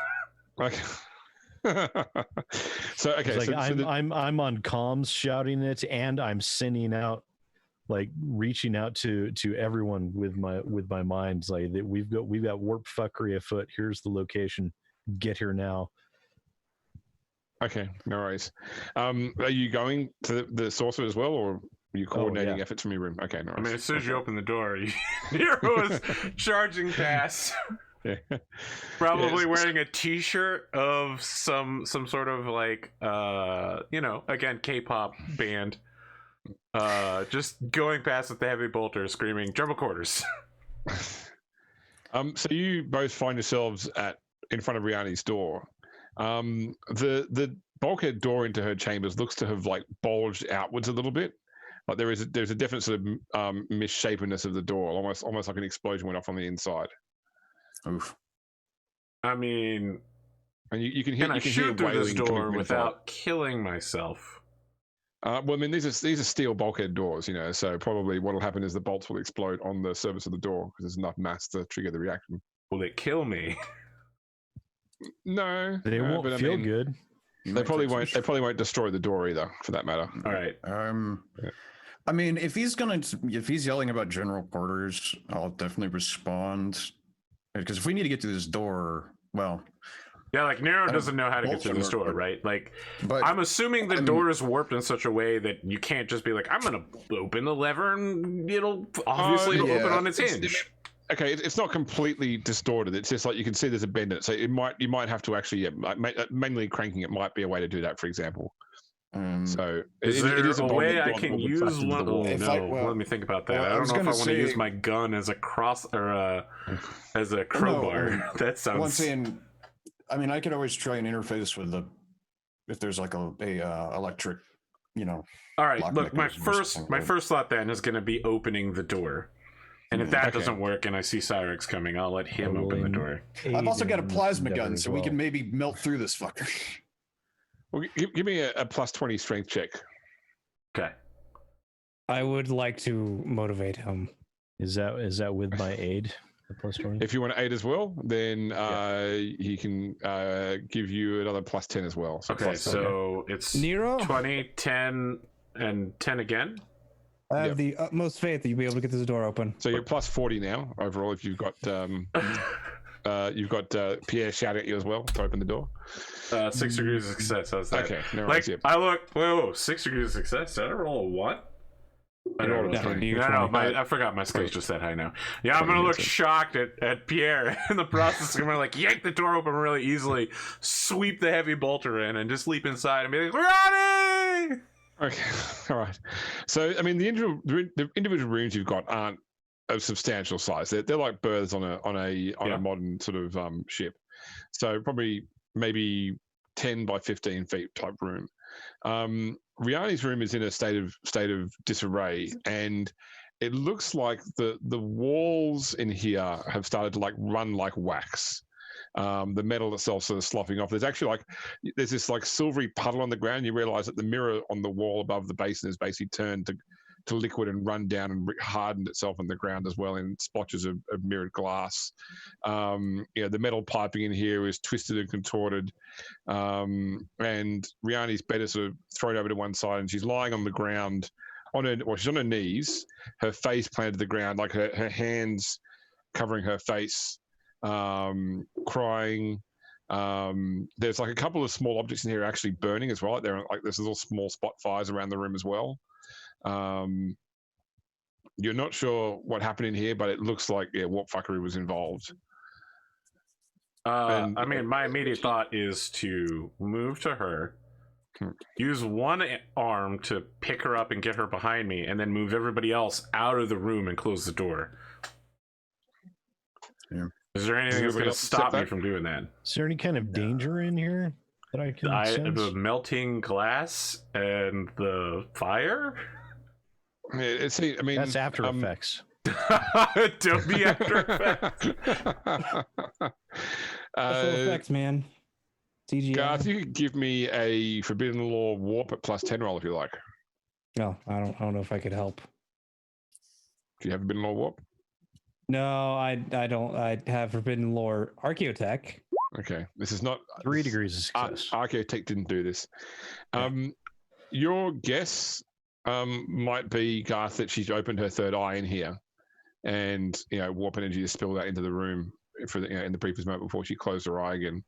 Okay. So okay, like I'm on comms shouting it, and I'm sending out, like, reaching out to everyone with my mind, like, that we've got warp fuckery afoot. Here's the location. Get here now. Okay, no worries. Are you going to the saucer as well, or are you coordinating yeah. efforts from your room? Okay, no worries. I mean, as soon as you open the door, Nero is charging past, Yeah. probably Yes. wearing a T-shirt of some sort of like again K-pop band. Just going past with the heavy bolter, screaming "Jumbo quarters." So you both find yourselves in front of Riani's door. The bulkhead door into her chambers looks to have like bulged outwards a little bit. Like there's a definite sort of misshapenness of the door, almost like an explosion went off on the inside. Oof. I mean, And you can hear can I you can hear shoot through this wailing coming door from inside. without killing myself? Well, I mean, these are steel bulkhead doors, so probably what'll happen is the bolts will explode on the surface of the door because there's enough mass to trigger the reaction. Will it kill me? No, They no, won't but I feel mean, good. They probably won't. They probably won't destroy the door either, for that matter. All right. Yeah. I mean, if he's yelling about general quarters, I'll definitely respond. Because if we need to get to this door, well, Yeah, like Nero don't- doesn't know how to get through this Bolts door, are- right? Like, but I'm assuming the I'm- door is warped in such a way that you can't just be like, I'm gonna open the lever and it'll obviously yeah. open on its hinge. Okay, it's not completely distorted. It's just like you can see there's a bend in it, so you might have to actually manually cranking it might be a way to do that, for example. So Is it there is a bolt way that I would can fast use into the one? wall. Oh, If no, I- well- let me think about that. well, I I don't was know if I gonna want to use say- my gun as a cross or as a crowbar. That sounds. well, I'm saying, I mean, I could always try and interface with if there's like a electric, All right, lock look, my mechanism or something, right? first thought then is going to be opening the door. And if that Okay. doesn't work and I see Cyrax coming, I'll let him open the door. I've also got a Aiden plasma endeavor gun, as so we well. can maybe melt through this fucker. Well, give me a plus 20 strength check. Okay. I would like to motivate him. Is that with my aid? The plus 20? If you want to aid as well, then he can give you another plus 10 as well. So Okay, plus 10. so it's Nero, 20, 10, and 10 again. I have Yep. the utmost faith that you'll be able to get this door open. So you're plus 40 now overall. If you've got Pierre shouting at you as well to open the door. 6 degrees of success. How's that? Okay, no Like, worries. Yep. I look, whoa, 6 degrees of success. Did I roll a what? I You rolled a don't know. 20. No, I forgot my skill's just that high now. Yeah, I'm gonna look shocked at Pierre in the process. I'm gonna like yank the door open really easily, sweep the heavy bolter in, and just leap inside and be like, Ronnie! Okay, all right. So, I mean, the individual rooms you've got aren't of substantial size. They're like berths on a modern sort of ship. So probably maybe 10 by 15 feet type room. Riani's room is in a state of disarray, and it looks like the walls in here have started to like run like wax. The metal itself sort of sloughing off. There's this like silvery puddle on the ground. You realize that the mirror on the wall above the basin has basically turned to liquid and run down and hardened itself on the ground as well in splotches of mirrored glass. The metal piping in here is twisted and contorted. And Riani's bed is sort of thrown over to one side, and she's lying on the ground she's on her knees, her face planted to the ground, like her hands covering her face, crying. There's like a couple of small objects in here actually burning as well. There's little small spot fires around the room as well. You're not sure what happened in here, but it looks like warp fuckery was involved. I mean, my immediate thought is to move to her, use one arm to pick her up and get her behind me, and then move everybody else out of the room and close the door. Yeah. Is there anything that's going to stop me from doing that? Is there any kind of danger in here that I can sense? The melting glass and the fire? Yeah, I mean, That's After Effects. Don't be After Effects. Special effects, man. CGI. Garth, you could give me a Forbidden Law warp at plus 10 roll if you like. No, I don't know if I could help. Do you have Forbidden Law warp? No, I don't. I have Forbidden Lore Archaeotech. Okay, this is not 3 degrees of success. Archaeotech didn't do this. Your guess might be, Garth, that she's opened her third eye in here, and warp energy is spilled out into the room in the previous moment before she closed her eye again.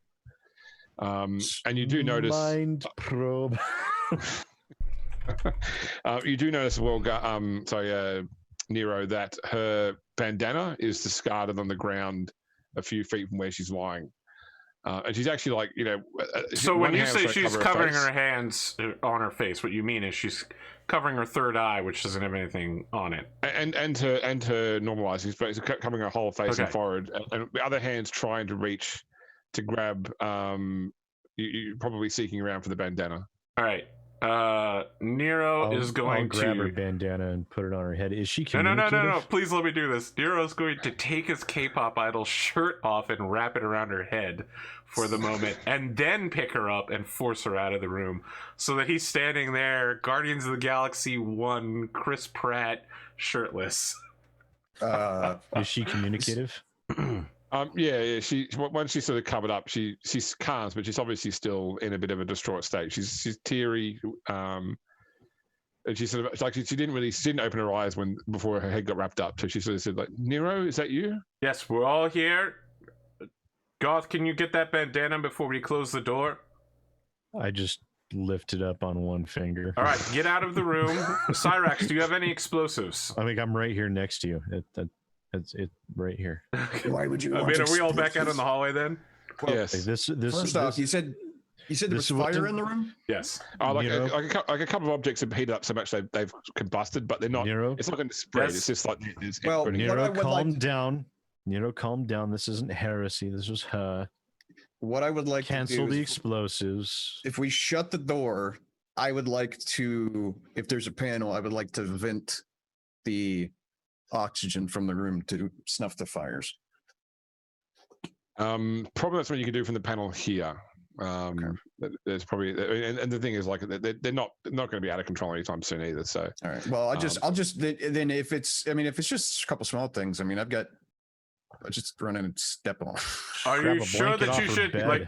And you do notice mind probe. you do notice as well, Nero, that her bandana is discarded on the ground a few feet from where she's lying. And she's actually like, So when one you hand's say trying to she's cover covering face. her hands on her face, what you mean is she's covering her third eye, which doesn't have anything on it. And her normalizing, but it's covering her whole face and Okay. forehead, and the other hand's trying to reach to grab. You're probably seeking around for the bandana. All right. Nero is going I'll grab her to. bandana and put it on her head. Is she No, communicative? Please let me do this. Nero's going to take his K-pop idol shirt off and wrap it around her head for the moment, and then pick her up and force her out of the room, so that he's standing there, Guardians of the Galaxy 1, Chris Pratt, shirtless. Is she communicative? Yeah. She once she's sort of covered up, she's calm, but she's obviously still in a bit of a distraught state. She's teary. And she sort of like she didn't open her eyes before her head got wrapped up. So she sort of said like, "Nero, is that you?" Yes, we're all here. Garth, can you get that bandana before we close the door? I just lifted up on one finger. All right, get out of the room. Cyrax, do you have any explosives? I mean, I'm right here next to you. It's right here. Why would you? I want mean, are we all back out in explosives? the hallway then? Yes. Like this First off, you said there this was is what fire the- in the room. Yes. Oh, like Nero? a couple of objects have heated up so much they've combusted, but they're not. Nero, It's not going to spread. Yes. It's just like it's Well, burning. what I Nero, would calm like- down. Nero, calm down. This isn't heresy. This was her. What I would like Cancel to the do is, explosives. if we shut the door, I would like to, if there's a panel, I would like to vent the oxygen from the room to snuff the fires. Probably that's what you can do from the panel here. There's probably, and the thing is, like, they're not going to be out of control anytime soon either. So All right. Well, I'll just then if it's just a couple small things. I mean, I'll just run in and step on. Are Grab you a sure blanket that you off her should bed. like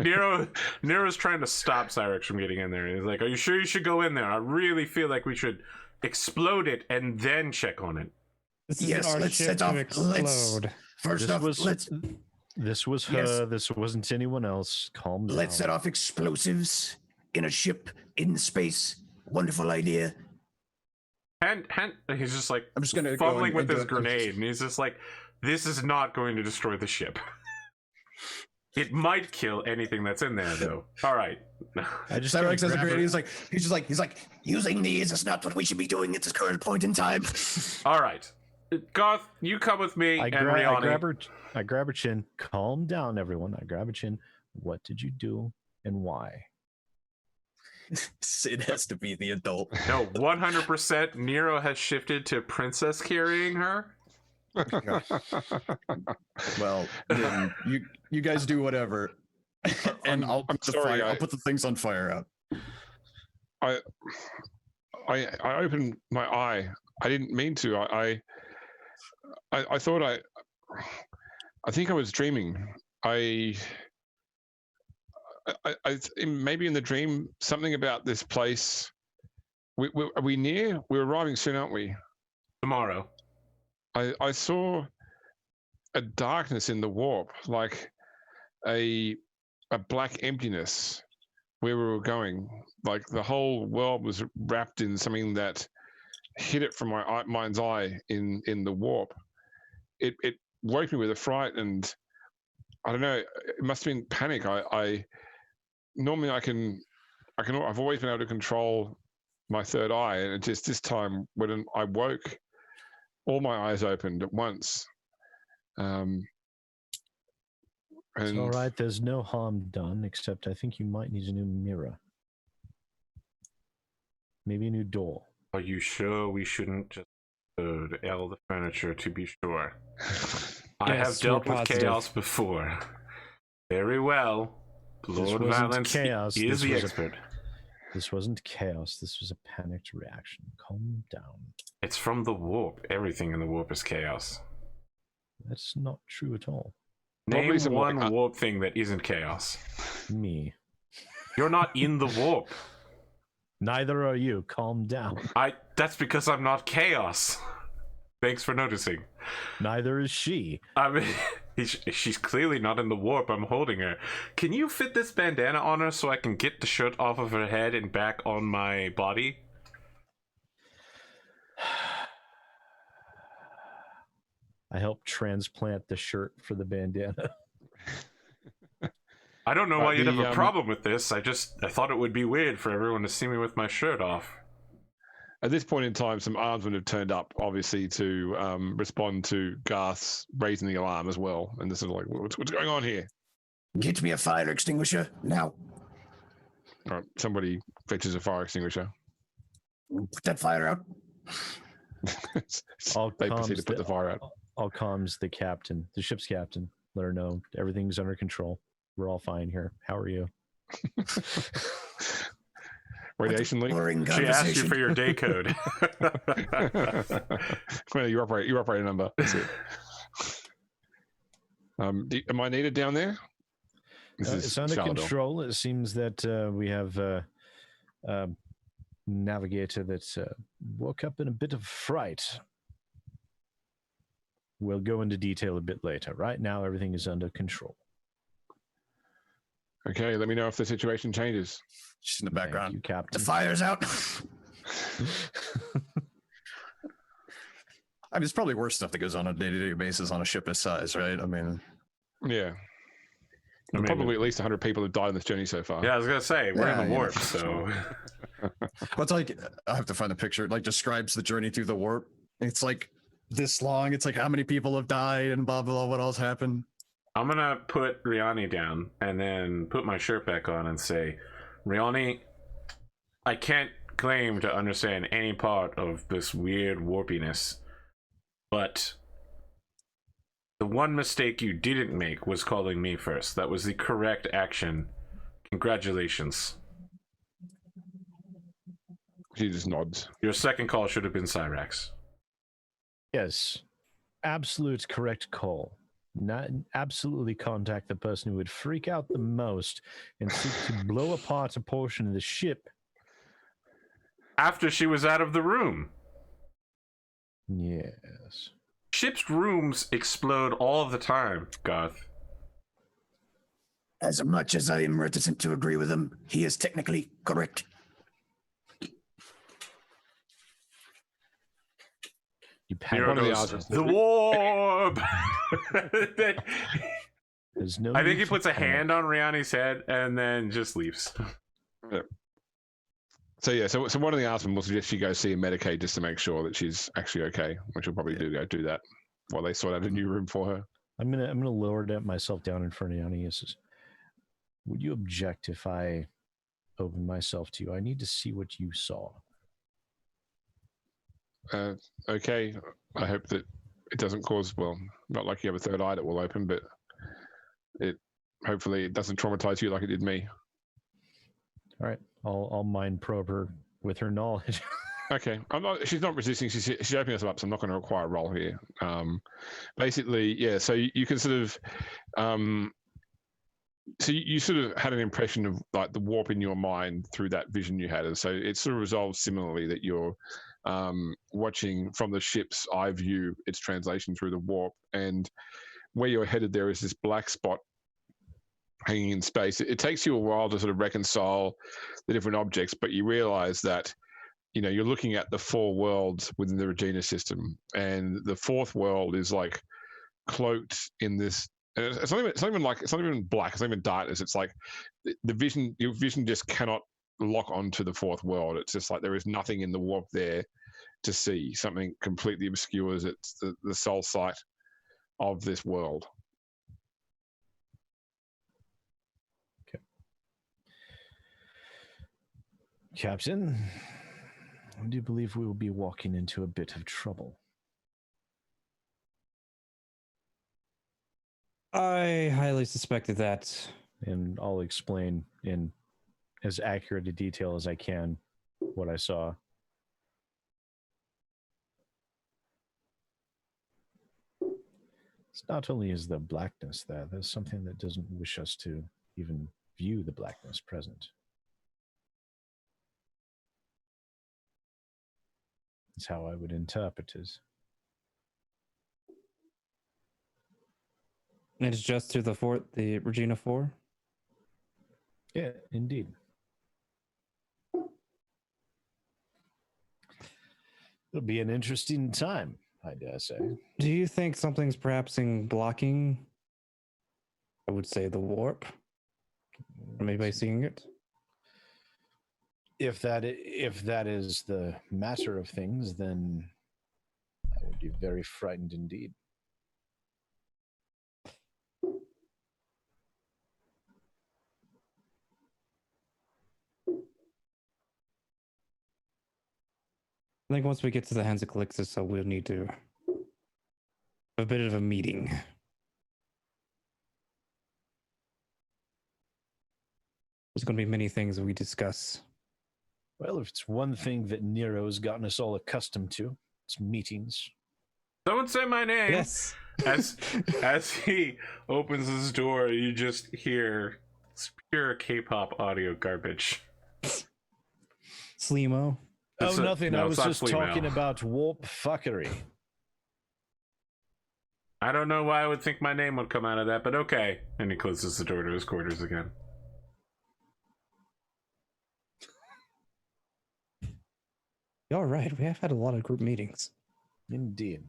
Nero's trying to stop Cyrax from getting in there. He's like, "Are you sure you should go in there? I really feel like we should explode it and then check on it." This is Yes, our let's ship set to off. explode. First This off, was this was her. Yes. This wasn't anyone else. Calm down. let's set off explosives in a ship in space. Wonderful idea. And he's just like I'm just gonna go fumbling and with do his it. grenade, and he's just like, "This is not going to destroy the ship. It might kill anything that's in there, though." All right. I just Cyrax has a grab grenade. her- He's like, Using these is not what we should be doing at this current point in time. All right. Garth, you come with me, I and grab Rihanna. her. I grab her chin. Calm down, everyone. I grab her chin. What did you do and why? Sid has to be the adult. No, 100%. Nero has shifted to princess carrying her. Well, then you guys do whatever, and I'll I'm put the sorry, fire. I'll put the things on fire out. I opened my eye. I didn't mean to. I thought I think I was dreaming. Maybe in the dream something about this place. Are we near? We're arriving soon, aren't we? Tomorrow. I saw a darkness in the warp, like a black emptiness where we were going. Like the whole world was wrapped in something that hit it from my mind's eye in the warp. It woke me with a fright, and I don't know. It must have been panic. I normally I've always been able to control my third eye, and it just this time when I woke, all my eyes opened at once. And It's all right. There's no harm done, except I think you might need a new mirror. Maybe a new door. Are you sure we shouldn't just all the furniture to be sure? I have Yes, dealt we're with positive. chaos before. Very well. Lord wasn't Valance chaos, is this the was a- expert. This wasn't chaos. This was a panicked reaction. Calm down. It's from the warp. Everything in the warp is chaos. That's not true at all. Probably Name some one like- warp thing that isn't chaos. Me. You're not in the warp. Neither are you. Calm down. That's because I'm not chaos. Thanks for noticing. Neither is she. I mean, She's clearly not in the warp. I'm holding her. Can you fit this bandana on her so I can get the shirt off of her head and back on my body? I help transplant the shirt for the bandana. I don't know why you'd have a the, problem with this. I thought it would be weird for everyone to see me with my shirt off. At this point in time, some armsmen have turned up, obviously, to respond to Garth's raising the alarm as well. And this is like, what's going on here? Get me a fire extinguisher now. All right, somebody fetches a fire extinguisher. Put that fire out. They proceed to put the fire out. I'll comms the captain, the ship's captain. Let her know everything's under control. We're all fine here. How are you? Radiation leak. She asked you for your day code. Well, your operator number. That's it. Am I needed down there? It's under control. It seems that we have a navigator that woke up in a bit of fright. We'll go into detail a bit later. Right now, everything is under control. Okay, let me know if the situation changes. She's in the background. Thank you, Captain. The fire's out. I mean, it's probably worse stuff that goes on a day-to-day basis on a ship this size, right? I mean, Yeah. Probably at least 100 people have died on this journey so far. Yeah, I was gonna say we're in the Yeah, warp, yeah. so well, it's like, I have to find the picture. It like describes the journey through the warp. It's like this long. It's like how many people have died and blah blah. What else happened? I'm gonna put Riani down and then put my shirt back on and say, Riani, I can't claim to understand any part of this weird warpiness, but the one mistake you didn't make was calling me first. That was the correct action. Congratulations. She just nods. Your second call should have been Cyrax. Yes, absolute correct call. Not absolutely contact the person who would freak out the most and seek to blow apart a portion of the ship. After she was out of the room. Yes. Ships' rooms explode all the time, Garth. As much as I am reticent to agree with him, he is technically correct. You Nero panic. goes, the warp! There's no I think need he to puts a panic. hand on Riani's head and then just leaves. So yeah, so one of the Arsmen will suggest she go see a Medicaid just to make sure that she's actually okay, which will probably do that while they sort out a new room for her. I'm gonna lower myself down in front of Yanni. Says, would you object if I open myself to you? I need to see what you saw. Okay, I hope that it doesn't cause, well, not like you have a third eye that will open, but hopefully it doesn't traumatize you like it did me. All right, I'll mind probe her with her knowledge. Okay, she's not resisting. She's opening us up, so I'm not going to require a roll here. Basically, yeah. So you can sort of, so you sort of had an impression of like the warp in your mind through that vision you had, and so it sort of resolves similarly that you're watching from the ship's eye view its translation through the warp, and where you're headed there is this black spot hanging in space. It takes you a while to sort of reconcile the different objects, but you realize that you're looking at the four worlds within the Regina system, and the fourth world is like cloaked in this. It's not even black. It's not even darkness. It's like your vision just cannot lock onto the fourth world. It's just like there is nothing in the warp there to see. Something completely obscures it's the sole sight of this world. Captain, I do believe we will be walking into a bit of trouble. I highly suspected that. And I'll explain in as accurate a detail as I can what I saw. It's not only is the blackness there, there's something that doesn't wish us to even view the blackness present. That's how I would interpret it. And it's just to the fort, the Regina 4? Yeah, indeed. It'll be an interesting time, I dare say. Do you think something's perhaps in blocking, I would say, the warp? Or maybe by seeing it? If that is the matter of things, then I would be very frightened indeed. I think once we get to the Hand of Calixis, so we'll need to have a bit of a meeting. There's going to be many things that we discuss. Well, if it's one thing that Nero's gotten us all accustomed to, it's meetings. Don't say my name. Yes. As he opens his door, you just hear pure K-pop audio garbage. Sleemo. Oh, nothing. I was it's not just Sleemo. talking about warp fuckery. I don't know why I would think my name would come out of that, but okay. And he closes the door to his quarters again. You're right. We have had a lot of group meetings. Indeed.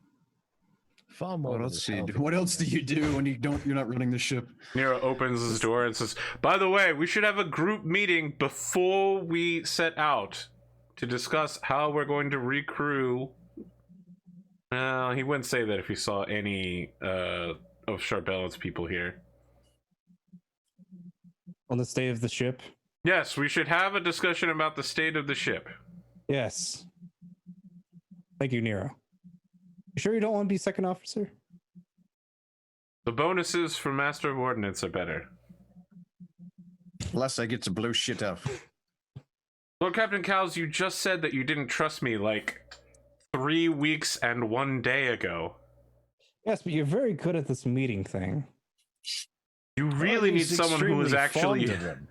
Far more. What than else this do you do? healthy. What else do you do when you're not running the ship? Nero opens his door and says, by the way, we should have a group meeting before we set out to discuss how we're going to recrew. No, he wouldn't say that if he saw any of Sharp Balance people here. On the state of the ship? Yes, we should have a discussion about the state of the ship. Yes. Thank you, Nero. You sure you don't want to be second officer? The bonuses for Master of Ordnance are better. Unless I get to blow shit up. Lord Captain Cowles, you just said that you didn't trust me like 3 weeks and 1 day ago. Yes, but you're very good at this meeting thing. You really need He's someone who is extremely actually... fond of them.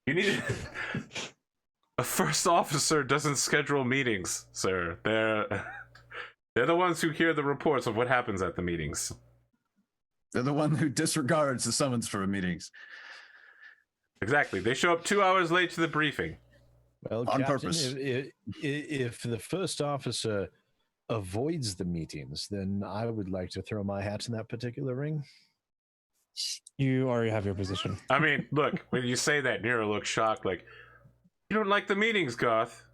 You need... A first officer doesn't schedule meetings, sir. They're the ones who hear the reports of what happens at the meetings. They're the one who disregards the summons for meetings. Exactly. They show up 2 hours late to the briefing. Well, On Captain, purpose. If the first officer avoids the meetings, then I would like to throw my hat in that particular ring. You already have your position. I mean, look, when you say that, Nero looks shocked, like, you don't like the meetings, Garth.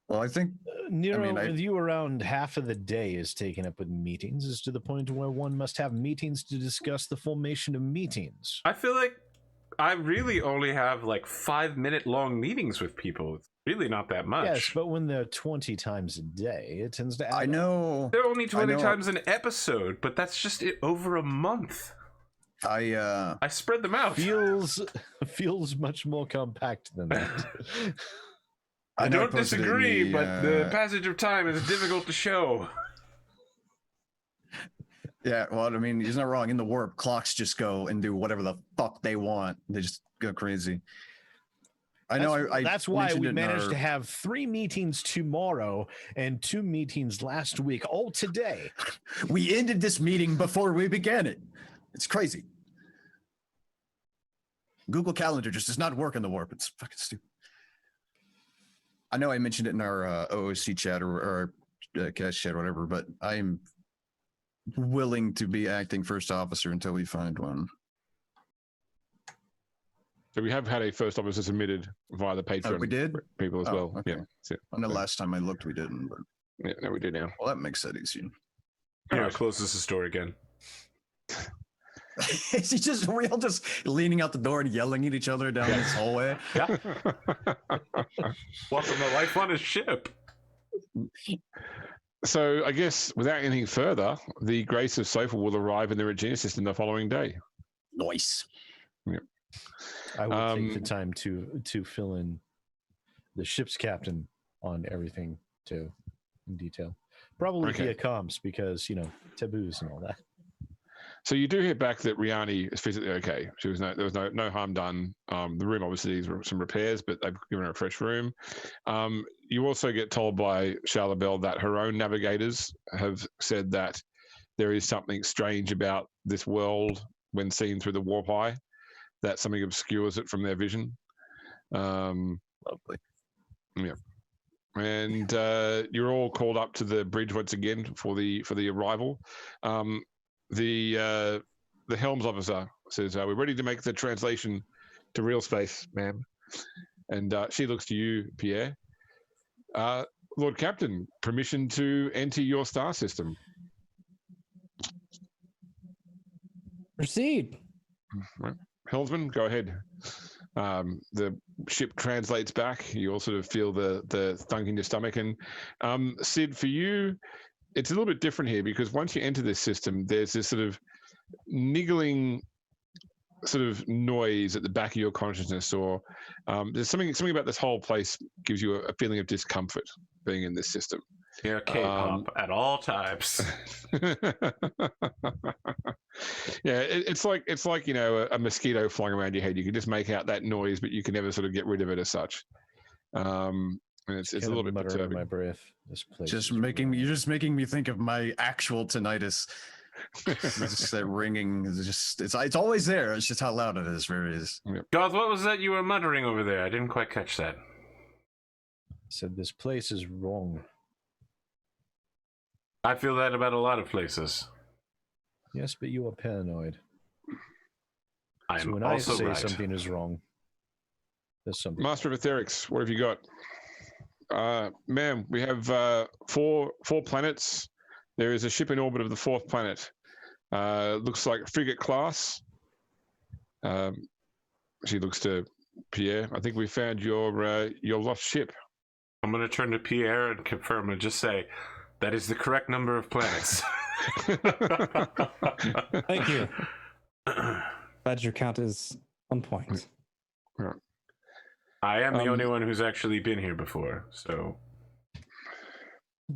Well, I think Nero, I- with you around half of the day is taken up with meetings, is to the point where one must have meetings to discuss the formation of meetings. I feel like I really only have like 5-minute long meetings with people. It's really not that much. Yes, but when they're 20 times a day, it tends to add I up. know. They're only 20 know. times an episode, but that's just it over a month. I spread them out. Feels much more compact than that. I know don't posted it in disagree, the, but the passage of time is difficult to show. Yeah, well, I mean, he's not wrong. In the warp, clocks just go and do whatever the fuck they want. They just go crazy. I know. That's why mentioned we it in managed our- to have 3 meetings tomorrow and 2 meetings last week, all today. We ended this meeting before we began it. It's crazy. Google Calendar just does not work in the warp. It's fucking stupid. I know I mentioned it in our OOC chat or cast chat, or whatever, but I'm willing to be acting first officer until we find one. So we have had a first officer submitted via the Patreon. we did? People as Oh, well. okay. Yeah. So, I know last time I looked, we didn't, but yeah, no, we do now. well, that makes that easy. Nero closes his door again. Is he just real, just leaning out the door and yelling at each other down this hallway? Yeah. Welcome to life on his ship. So I guess without anything further, the Grace of Sofa will arrive in the Regina system the following day. Nice. I will take the time to fill in the ship's captain on everything too, in detail. Probably Okay. via comms because, taboos and all that. So you do hear back that Riani is physically okay. There was no harm done. The room obviously needs some repairs, but they've given her a fresh room. You also get told by Charlotte Bell that her own navigators have said that there is something strange about this world when seen through the warp eye, that something obscures it from their vision. Lovely. Yeah. And you're all called up to the bridge once again for the arrival. The helms officer says, "We're ready to make the translation to real space, ma'am." And she looks to you, Pierre. Lord Captain, permission to enter your star system. Proceed. Right. Helmsman, go ahead. The ship translates back. You all sort of feel the thunk in your stomach. And Sid, for you, it's a little bit different here because once you enter this system, there's this sort of niggling sort of noise at the back of your consciousness, or there's something about this whole place gives you a feeling of discomfort being in this system. Yeah, K-pop at all times. Yeah, it's like a mosquito flying around your head. You can just make out that noise, but you can never sort of get rid of it as such. And it's a little bit perturbing. My breath. This place You're just making me think of my actual tinnitus. It's just that ringing. It's always there. It's just how loud it is. Where it is. Garth, what was that you were muttering over there? I didn't quite catch that. Said this place is wrong. I feel that about a lot of places. Yes, but you are paranoid. I'm So when also I say right. something is wrong, there's something. Master of Etherics, what have you got? Ma'am, we have four planets. There is a ship in orbit of the fourth planet. Looks like frigate class. She looks to Pierre. I think we found your lost ship. I'm going to turn to Pierre and confirm and just say, that is the correct number of planets. Thank you. Glad your count is on point. I am the only one who's actually been here before, so...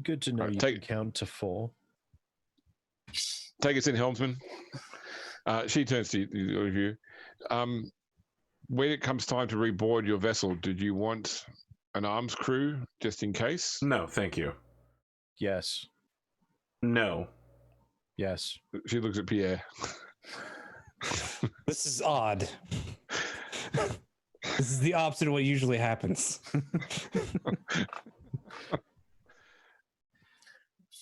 Good to know you can count to 4. Take us in, helmsman. She turns to you. When it comes time to reboard your vessel, did you want an arms crew just in case? No, thank you. Yes. No. Yes. She looks at Pierre. This is odd. This is the opposite of what usually happens.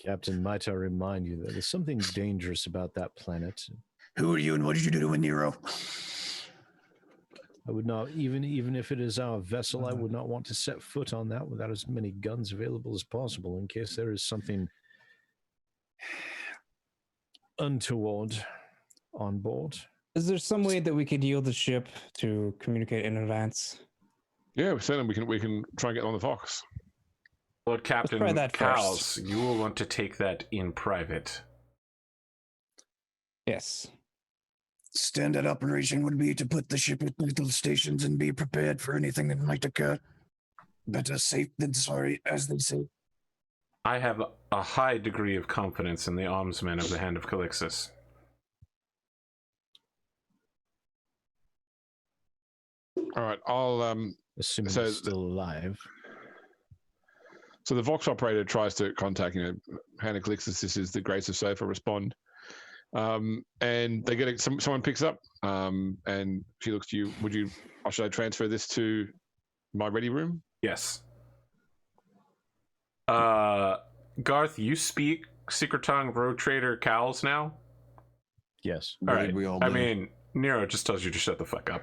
Captain, might I remind you that there's something dangerous about that planet. Who are you and what did you do to Nero? I would not, even if it is our vessel, I would not want to set foot on that without as many guns available as possible in case there is something untoward on board. Is there some way that we could yield the ship to communicate in advance? Yeah, certainly we can try and get on the Fox. Lord Captain try that Cowles, you will want to take that in private. Yes. Standard operation would be to put the ship at little stations and be prepared for anything that might occur. Better safe than sorry, as they say. I have a high degree of confidence in the armsmen of the Hand of Calixis. All right, I'll Assuming So it's still alive. So the Vox operator tries to contact, Hand of Calixis. This is the Grace of Sofa. Respond, and they get someone picks up, and she looks to you. Should I transfer this to my ready room? Yes. Garth, you speak Secret Tongue Road Trader Cowles now? Yes. All right. We all I do. mean, Nero just tells you to shut the fuck up.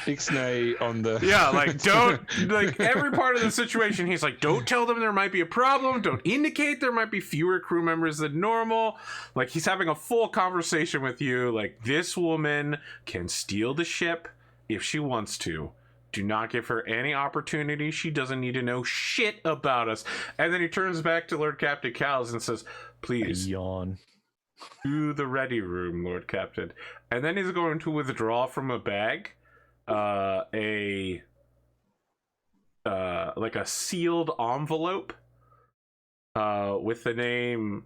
Ixnay on the Yeah, like don't every part of the situation he's like, don't tell them there might be a problem, don't indicate there might be fewer crew members than normal. Like he's having a full conversation with you, like this woman can steal the ship if she wants to. Do not give her any opportunity. She doesn't need to know shit about us. And then he turns back to Lord Captain Cowles and says, please Yawn. to the ready room, Lord Captain. And then he's going to withdraw from a bag a sealed envelope with the name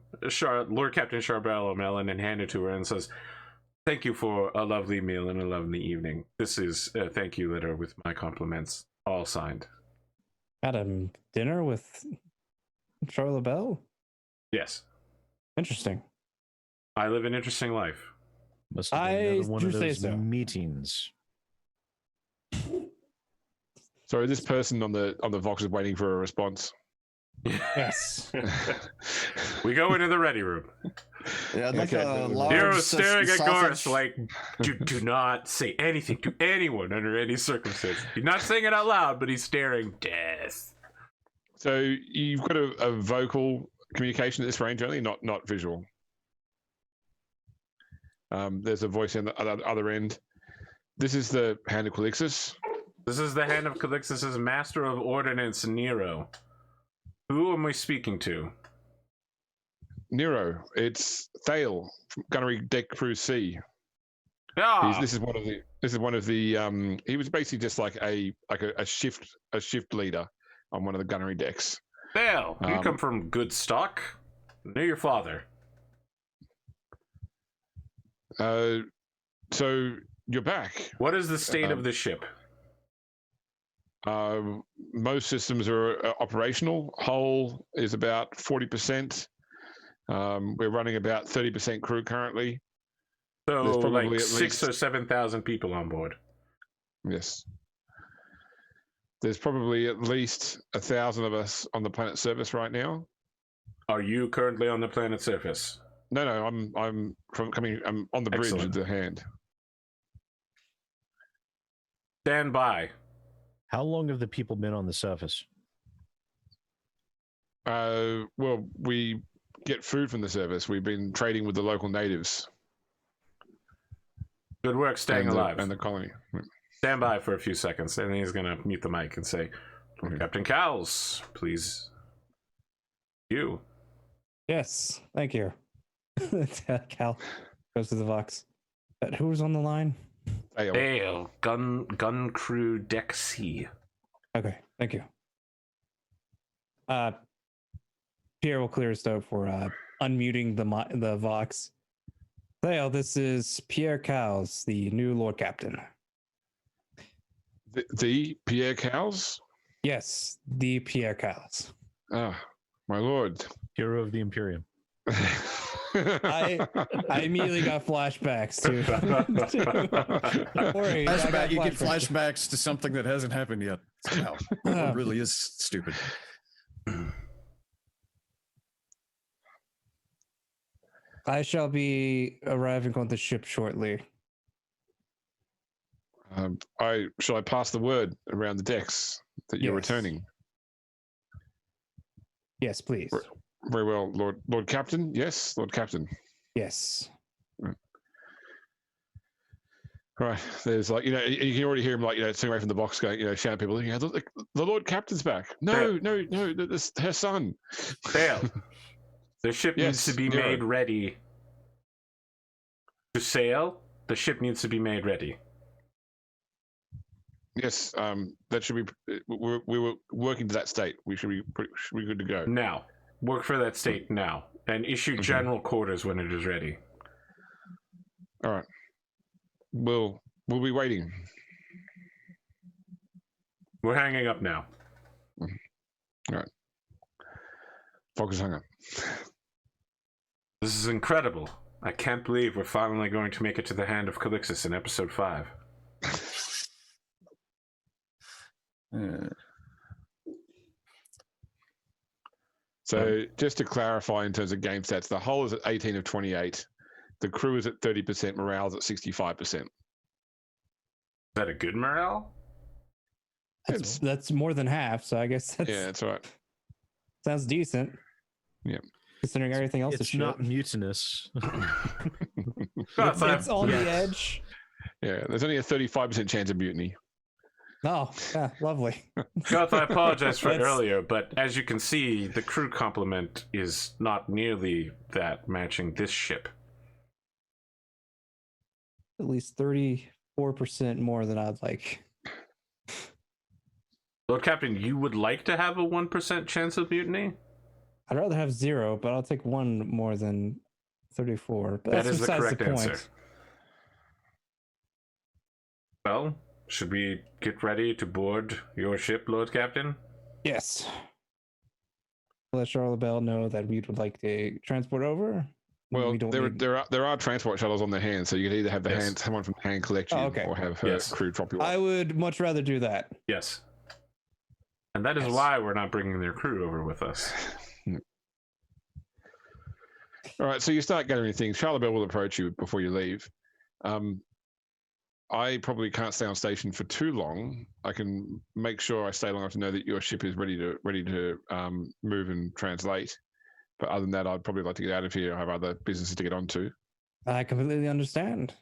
Lord Captain Charbel O'Melon and hand it to her and says, thank you for a lovely meal and a lovely evening. This is a thank you letter with my compliments, all signed. Had a dinner with Charlotte Bell? Yes. Interesting. I live an interesting life. Must have been I another one of do say those so. meetings. So this person on the Vox is waiting for a response. Yes. We go into the ready room. Yeah, I'd like Okay, a but- large Nero's staring at Garth sausage. like, do not say anything to anyone under any circumstance. He's not saying it out loud, but he's staring death. So you've got a vocal communication at this range only, not visual. There's a voice in the other end. This is the Hand of Calixis. This is the Hand of Calixis' Master of Ordnance, Nero. Who am I speaking to? Nero. It's Thale from Gunnery Deck Crew C. Ah, This is one of the. He was basically just like a shift leader on one of the gunnery decks. Dale, you Um, come from good stock. Knew your father. So you're back. What is the state of the ship? Most systems are operational. Hull is about 40%. We're running about 30% crew currently. So, there's probably like at 6,000 least- or 7,000 people on board. Yes. There's probably at least 1,000 of us on the planet surface right now. Are you currently on the planet surface? No, I'm on the bridge Excellent. at the Hand. Stand by. How long have the people been on the surface? Well, we get food from the service. We've been trading with the local natives. Good work staying and alive. and the colony. Stand by for a few seconds, and then he's going to mute the mic and say, Okay. Captain Cowles, please. You. Yes. Thank you. Cal goes to the Vox. But who's on the line? Thale. Dale, gun crew deck C. Okay. Thank you. Pierre will clear his throat for unmuting the Vox. Thale, this is Pierre Cowles, the new Lord Captain. The Pierre Cowles? Yes, the Pierre Cowles. Ah, my lord. Hero of the Imperium. I immediately got flashbacks to. Don't worry, I got Flashback, you get flashbacks. flashbacks to something that hasn't happened yet. Somehow. It really is stupid. I shall be arriving on the ship shortly. Shall I pass the word around the decks that you're Yes. returning? Yes, please. Very well, Lord Captain. Yes, Lord Captain. Yes. Right. There's like, you can already hear him like, sitting away from the box going, shouting at people, the Lord Captain's back. No, this her son. Dale, the ship needs Yes, to be Nero. made ready to sail. The ship needs to be made ready. Yes, that should be. We were working to that state. We should be good to go. Now. Work for that state now. And issue Mhm. general quarters when it is ready. All right. We'll be waiting. We're hanging up now. Focus hung up. This is incredible. I can't believe we're finally going to make it to the Hand of Calixis in episode 5. So just to clarify in terms of game stats, the hull is at 18 of 28. The crew is at 30%. Morale is at 65%. Is that a good morale? That's more than half, so I guess that's, Yeah, that's right. sounds decent. Yeah. Considering everything else is It's shit. not mutinous. It's on the edge. Yeah, there's only a 35% chance of mutiny. Oh, yeah, lovely. Garth, I apologize for That's- earlier, but as you can see, the crew complement is not nearly that matching this ship. At least 34% more than I'd like. Lord Captain, you would like to have a 1% chance of mutiny? I'd rather have 0, but I'll take 1 more than 34. But That that's is the besides correct point. answer. Well, should we get ready to board your ship, Lord Captain? Yes. let Charlotte Bell know that we would like to transport over? Well, we don't there, need... there are transport shuttles on their hands, so you could either have the Yes. someone from the hand collect you, okay. or have her Yes. crew drop you off. I would much rather do that. Yes. And that is Yes. why we're not bringing their crew over with us. All right, so you start gathering things. Charlotte Bell will approach you before you leave. I probably can't stay on station for too long. I can make sure I stay long enough to know that your ship is ready to move and translate. But other than that, I'd probably like to get out of here. I have other businesses to get onto. I completely understand.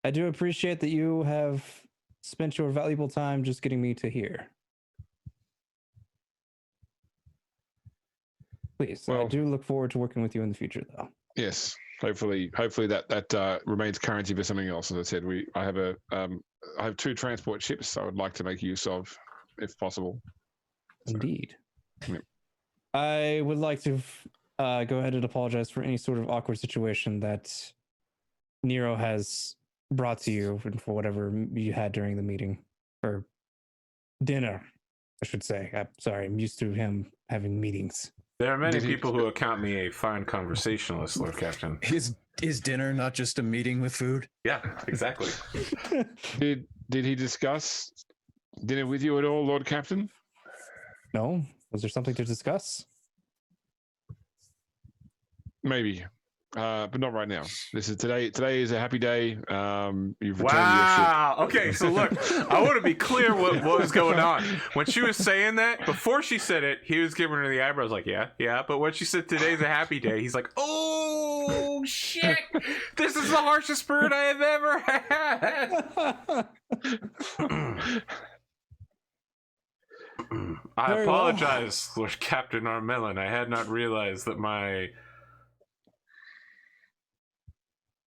I do appreciate that you have spent your valuable time just getting me to here. Please, I Well- do look forward to working with you in the future, though. Yes, hopefully that remains currency for something else. As I said, I have 2 transport ships I would like to make use of, if possible. Indeed. Yep. I would like to go ahead and apologize for any sort of awkward situation that Nero has brought to you and for whatever you had during the meeting or dinner, I should say. I'm sorry, I'm used to him having meetings. There are many Did he- people who account me a fine conversationalist, Lord Captain. Is dinner not just a meeting with food? Yeah, exactly. Did he discuss dinner with you at all, Lord Captain? No? Was there something to discuss? Maybe, but not right now. This is today. Today is a happy day. You've returned to your ship. Wow. Okay, so look, I want to be clear what was going on. When she was saying that, before she said it, he was giving her the eyebrows like, yeah. But when she said today's a happy day, he's like, oh, shit. This is the harshest bird I have ever had. I Very well. apologize, Lord Captain Armelin. I had not realized that my...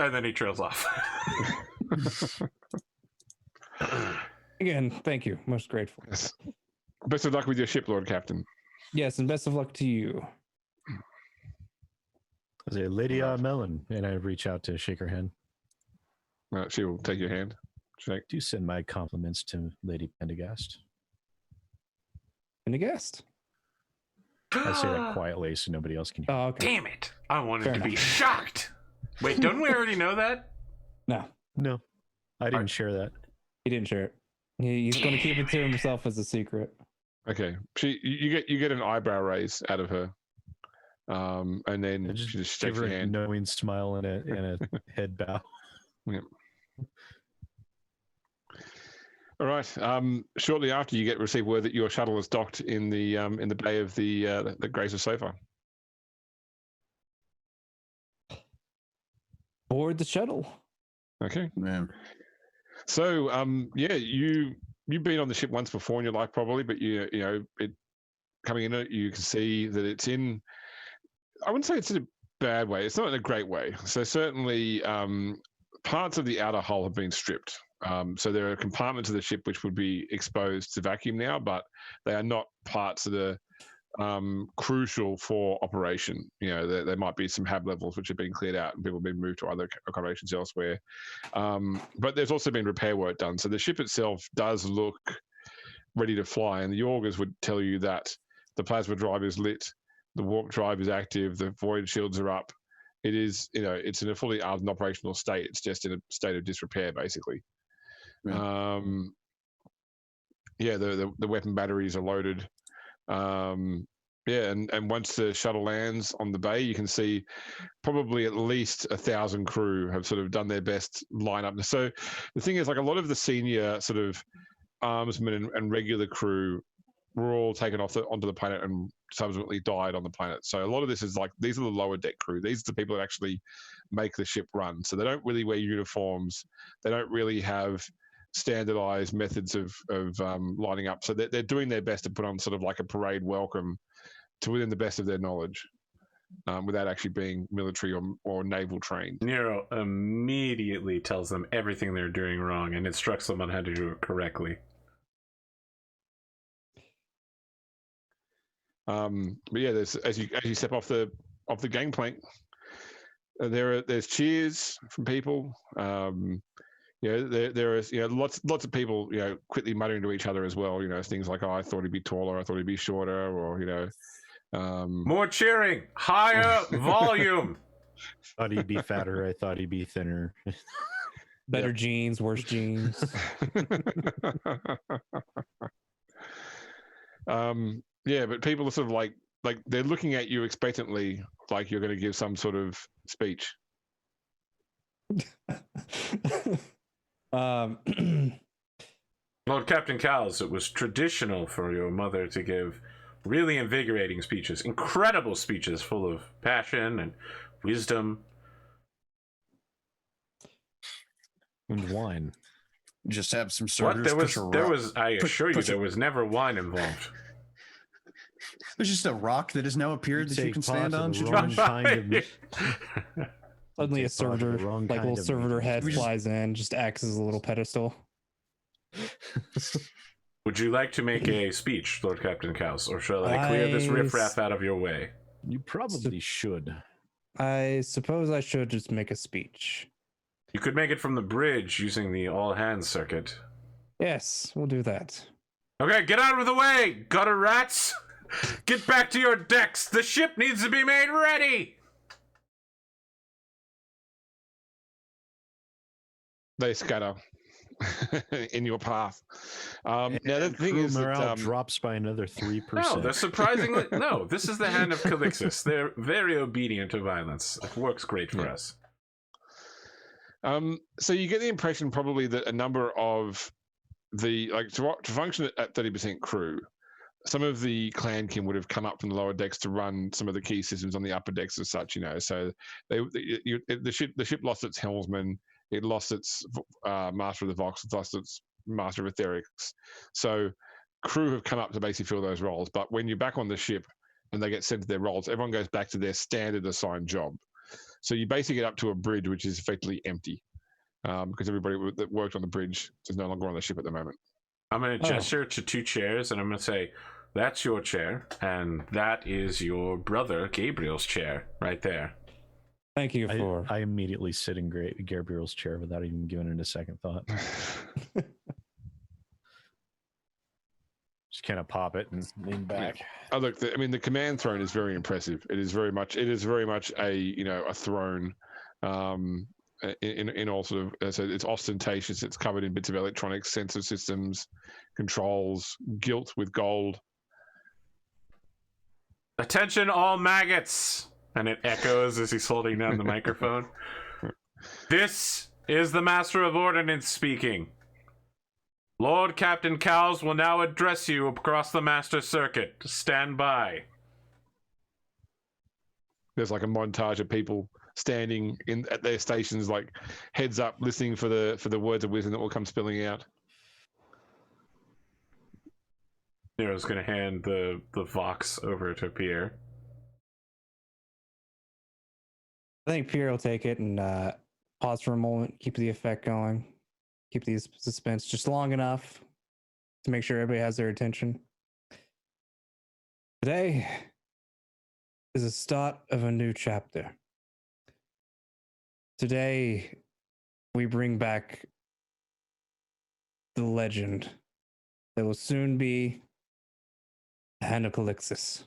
And then he trails off. Again, thank you. Most grateful. Yes. Best of luck with your ship, Lord Captain. Yes, and best of luck to you. I say, Lady Melon, and I reach out to shake her hand. She will take your hand. Shake. Do send my compliments to Lady Pendergast. And a guest. I say that quietly so nobody else can hear. Oh, okay. Damn it. I wanted Fair to be enough. shocked. Wait, don't we already know that? No, No, I didn't share that. he didn't share it. He's going to keep it to himself as a secret. Okay. You get an eyebrow raise out of her, and I then just she just give shakes her your a hand. knowing smile and a head bow. All right. Shortly after, you receive word that your shuttle is docked in the bay of the Grace of Sofa. Board the shuttle. Okay. Man. So you've been on the ship once before in your life probably, but you know it coming in it, you can see that it's in. I wouldn't say it's in a bad way. It's not in a great way. So certainly parts of the outer hull have been stripped. So there are compartments of the ship which would be exposed to vacuum now, but they are not parts of the crucial for operation. You know, there might be some hab levels which have been cleared out and people have been moved to other accommodations elsewhere. But there's also been repair work done. So the ship itself does look ready to fly, and the augurs would tell you that the plasma drive is lit, the warp drive is active, the void shields are up. It is, it's in a fully armed and operational state. It's just in a state of disrepair, basically. Right. The weapon batteries are loaded. And once the shuttle lands on the bay, you can see probably at least 1,000 crew have sort of done their best lineup. So the thing is, like, a lot of the senior sort of armsmen and regular crew were all taken off onto the planet and subsequently died on the planet. So a lot of this is like, these are the lower deck crew. These are the people that actually make the ship run. So they don't really wear uniforms. They don't really have standardized methods of lining up. So they're doing their best to put on sort of like a parade welcome to within the best of their knowledge, without actually being military or naval trained. Nero immediately tells them everything they're doing wrong and instructs them on how to do it correctly. But yeah, there's as you step off the gangplank, there's cheers from people. There is lots of people quickly muttering to each other as well. Things like, oh, I thought he'd be taller, I thought he'd be shorter, or More cheering, higher volume. Thought he'd be fatter. I thought he'd be thinner. Better jeans, worse jeans. Yeah, but people are sort of like they're looking at you expectantly, like you're going to give some sort of speech. Lord Captain Cowles, it was traditional for your mother to give really invigorating speeches, incredible speeches full of passion and wisdom. And wine. Just have some What? servers. There was. I assure you, there was never wine involved. There's just a rock that has now appeared that you can stand on. The wrong kind of... Suddenly a servitor, like a little servitor head We just- flies in, just acts as a little pedestal. Would you like to make a speech, Lord Captain Cowles, or shall I clear this riffraff out of your way? You probably should. I suppose I should just make a speech. You could make it from the bridge using the all-hands circuit. Yes, we'll do that. Okay, get out of the way, gutter rats! Get back to your decks! The ship needs to be made ready! They scatter in your path. Now the thing Crew is morale that, drops by another 3%. No, they're surprisingly... No, this is the Hand of Calixis. They're very obedient to violence. It works great for us. so you get the impression probably that a number of the to function at 30% crew, some of the clankin would have come up from the lower decks to run some of the key systems on the upper decks as such. So the ship lost its helmsman, it lost its master of the Vox, it lost its master of etherics. So crew have come up to basically fill those roles. But when you're back on the ship and they get sent to their roles, everyone goes back to their standard assigned job. So you basically get up to a bridge which is effectively empty because everybody that worked on the bridge is no longer on the ship at the moment. I'm going to gesture to two chairs, and I'm going to say, that's your chair, and that is your brother Gabriel's chair right there. Thank you for... I immediately sit in Gabriel's chair without even giving it a second thought. Just kind of pop it and lean back. Oh, look! The command throne is very impressive. It is very much a a throne. In all sort of, so it's ostentatious. It's covered in bits of electronics, sensor systems, controls, gilt with gold. Attention, all maggots! And it echoes as he's holding down the microphone. This is the Master of Ordnance speaking. Lord Captain Cowles will now address you across the Master Circuit. Stand by. There's like a montage of people standing at their stations, like heads up, listening for the words of wisdom that will come spilling out. Nero's going to hand the Vox over to Pierre. I think Pierre will take it and pause for a moment, keep the effect going, keep the suspense just long enough to make sure everybody has their attention. Today is the start of a new chapter. Today, we bring back the legend that will soon be the Hand of Calixis.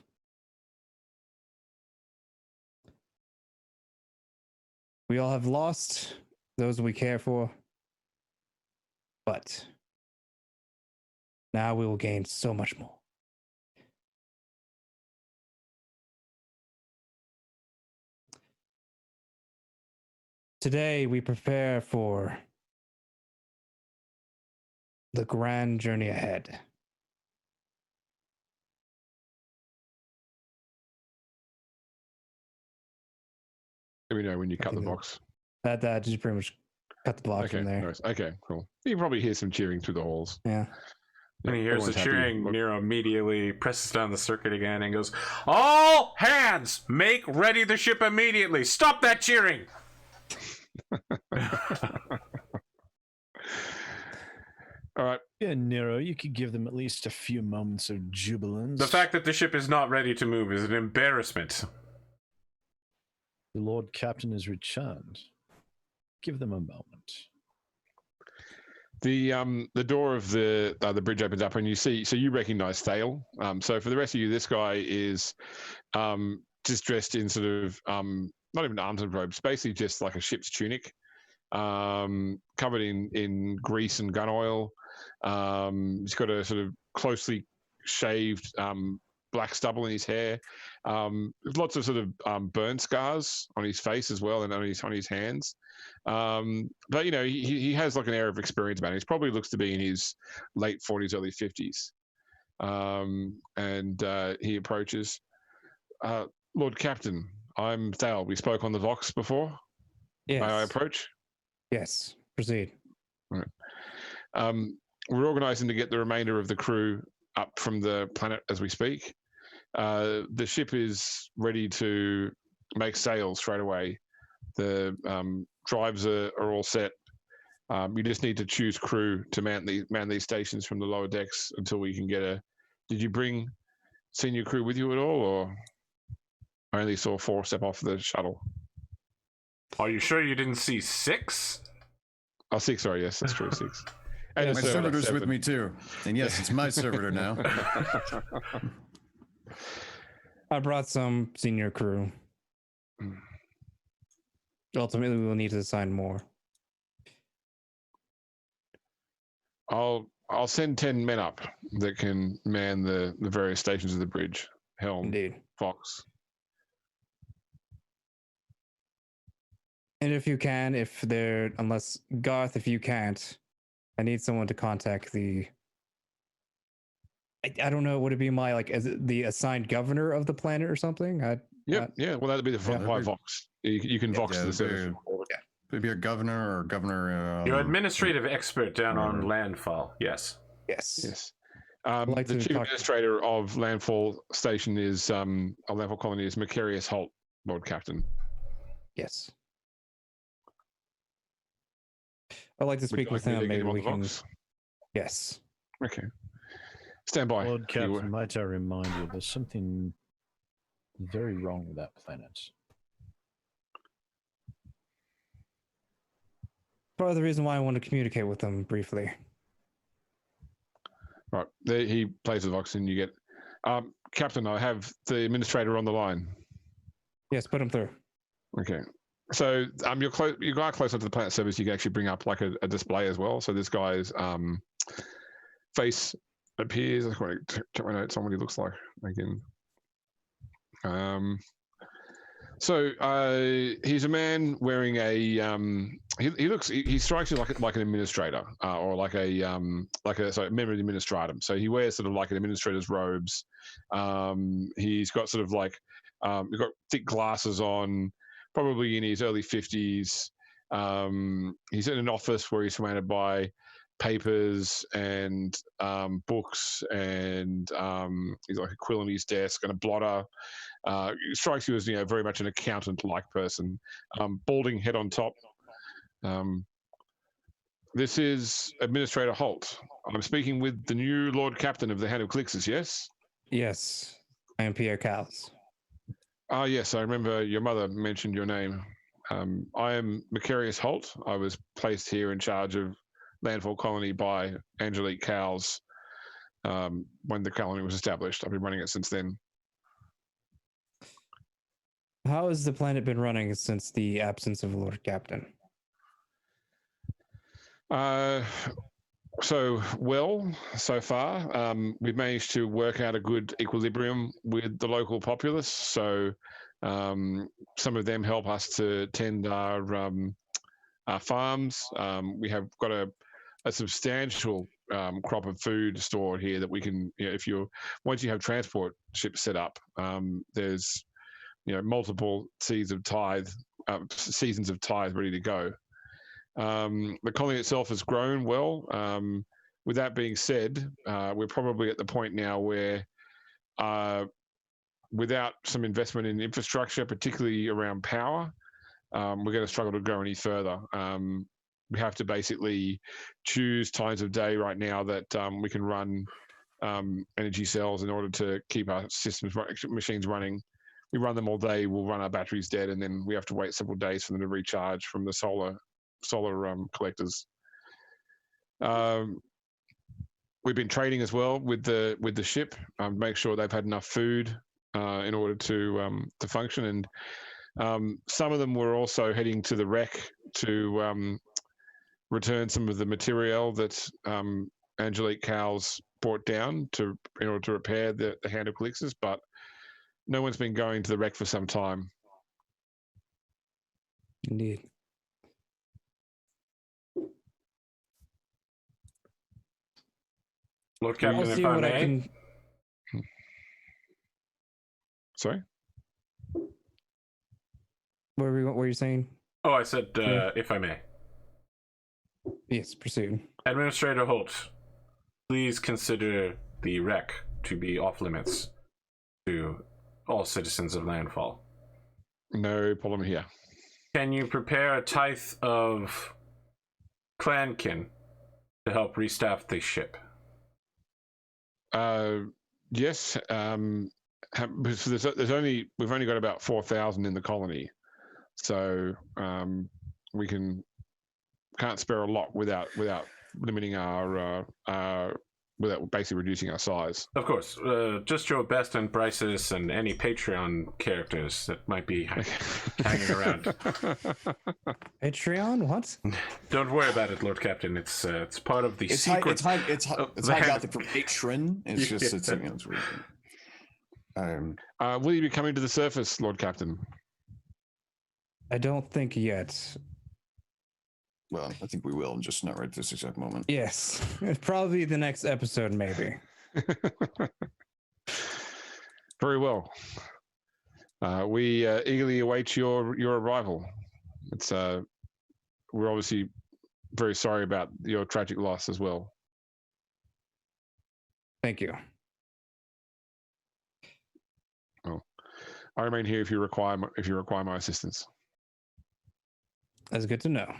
We all have lost those we care for, but now we will gain so much more. Today, we prepare for the grand journey ahead. Let me know when you cut the box. That just pretty much cut the block Okay, from there. nice. Okay, cool. You can probably hear some cheering through the halls. Yeah. When he hears the Everyone's happy. cheering, Nero immediately presses down the circuit again and goes, "All hands, make ready the ship immediately! Stop that cheering!" All right. Yeah, Nero, you could give them at least a few moments of jubilance. The fact that the ship is not ready to move is an embarrassment. The Lord Captain has returned. Give them a moment. The door of the bridge opens up, and you see. So you recognise Thale. So for the rest of you, this guy is just dressed in sort of not even arms and robes, basically just like a ship's tunic, covered in grease and gun oil. He's got a sort of closely shaved black stubble in his hair. Lots of sort of burn scars on his face as well, and on his hands. But you know, he has like an air of experience about him. He probably looks to be in his late 40s, early 50s. And he approaches. Lord Captain, I'm Thal. We spoke on the Vox before. Yes. May I approach? Yes. Proceed. All right. We're organising to get the remainder of the crew up from the planet as we speak. The ship is ready to make sail straight away. The drives are all set. You just need to choose crew to man these stations from the lower decks until we can get a. Did you bring senior crew with you at all, or I only saw 4 step off the shuttle? Are you sure you didn't see 6? Oh, 6. Sorry, yes, that's true. 6. And My a server, servitor's 7. with me too. And yes, it's my servitor now. I brought some senior crew. Ultimately, we will need to assign more. I'll send 10 men up that can man the various stations of the bridge. Helm, Indeed. Fox. And if you can, unless Garth, if you can't, I need someone to contact the. I don't know. Would it be my as the assigned governor of the planet or something? Yeah. Well, that'd be by Vox. You can Vox the service. Maybe a governor or governor. Your administrative expert down on landfall. Yes. Yes. The chief administrator of Landfall Station is Landfall Colony is Macarius Holt, Lord Captain. Yes. I'd like to speak with him. Maybe we can. Yes. Okay. Stand by. Lord Captain, might I remind you, there's something very wrong with that planet. Part of the reason why I want to communicate with them briefly. Right. There, he plays the Vox, and you get. Captain, I have the administrator on the line. Yes, put him through. Okay. So you're close. You are closer to the planet service. You can actually bring up like a display as well. So this guy's face appears. I want to check my notes on what he looks like again. So he's a man wearing a. He strikes you like an administrator or like a member of the administratum. So he wears sort of like an administrator's robes. He's got sort of like he's got thick glasses on. Probably in his early 50s. He's in an office where he's surrounded by papers and books, and he's like a quill on his desk and a blotter. It strikes you as very much an accountant-like person. Balding head on top. This is Administrator Holt. I'm speaking with the new Lord Captain of the Hand of Calixis, yes? Yes, I am Pierre Cowles. Yes, I remember your mother mentioned your name. I am Macarius Holt. I was placed here in charge of Landfall Colony by Angelique Cowles when the colony was established. I've been running it since then. How has the planet been running since the absence of Lord Captain? So far. We've managed to work out a good equilibrium with the local populace. So some of them help us to tend our farms. We have got a substantial crop of food stored here that we can, once you have transport ships set up, there's multiple seasons of tithe ready to go. The colony itself has grown well. With that being said, we're probably at the point now where without some investment in infrastructure, particularly around power, we're going to struggle to go any further. We have to basically choose times of day right now that we can run energy cells in order to keep our machines running. We run them all day, we'll run our batteries dead, and then we have to wait several days for them to recharge from the solar collectors. We've been trading as well with the ship, make sure they've had enough food in order to function, and some of them were also heading to the wreck to return some of the material that Angelique Cowles brought down in order to repair the Hand of Calixis, but no one's been going to the wreck for some time. Indeed. Lord I'll Captain, see if I what I may. can. Sorry? What were you saying? Oh, I said, Yeah. if I may. Yes, proceed. Administrator Holt, please consider the wreck to be off limits to all citizens of Landfall. No problem here. Can you prepare a tithe of clankin to help restaff the ship? Yes. We've only got about 4,000 in the colony, so we can't spare a lot without limiting our without basically reducing our size. Of course, just your best and brightest and any Patreon characters that might be hanging around. Patreon? What? Don't worry about it, Lord Captain. It's part of the It's secret. It's the high hand- Gothic for patron. It's just it's weird. Will you be coming to the surface, Lord Captain? I don't think yet. Well, I think we will, just not right this exact moment. Yes, probably the next episode, maybe. Very well. We eagerly await your arrival. It's we're obviously very sorry about your tragic loss as well. Thank you. I remain here if you require my assistance. That's good to know.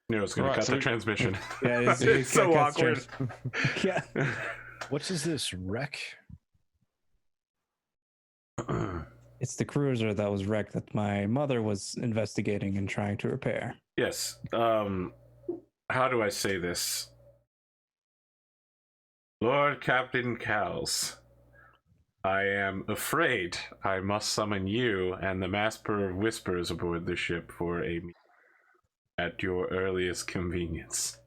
Nero's going to cut the transmission. Yeah, It's so awkward. Yeah. What is this wreck? It's the cruiser that was wrecked that my mother was investigating and trying to repair. Yes. How do I say this? Lord Captain Cowles, I am afraid I must summon you and the Master of Whispers aboard the ship for a meeting at your earliest convenience.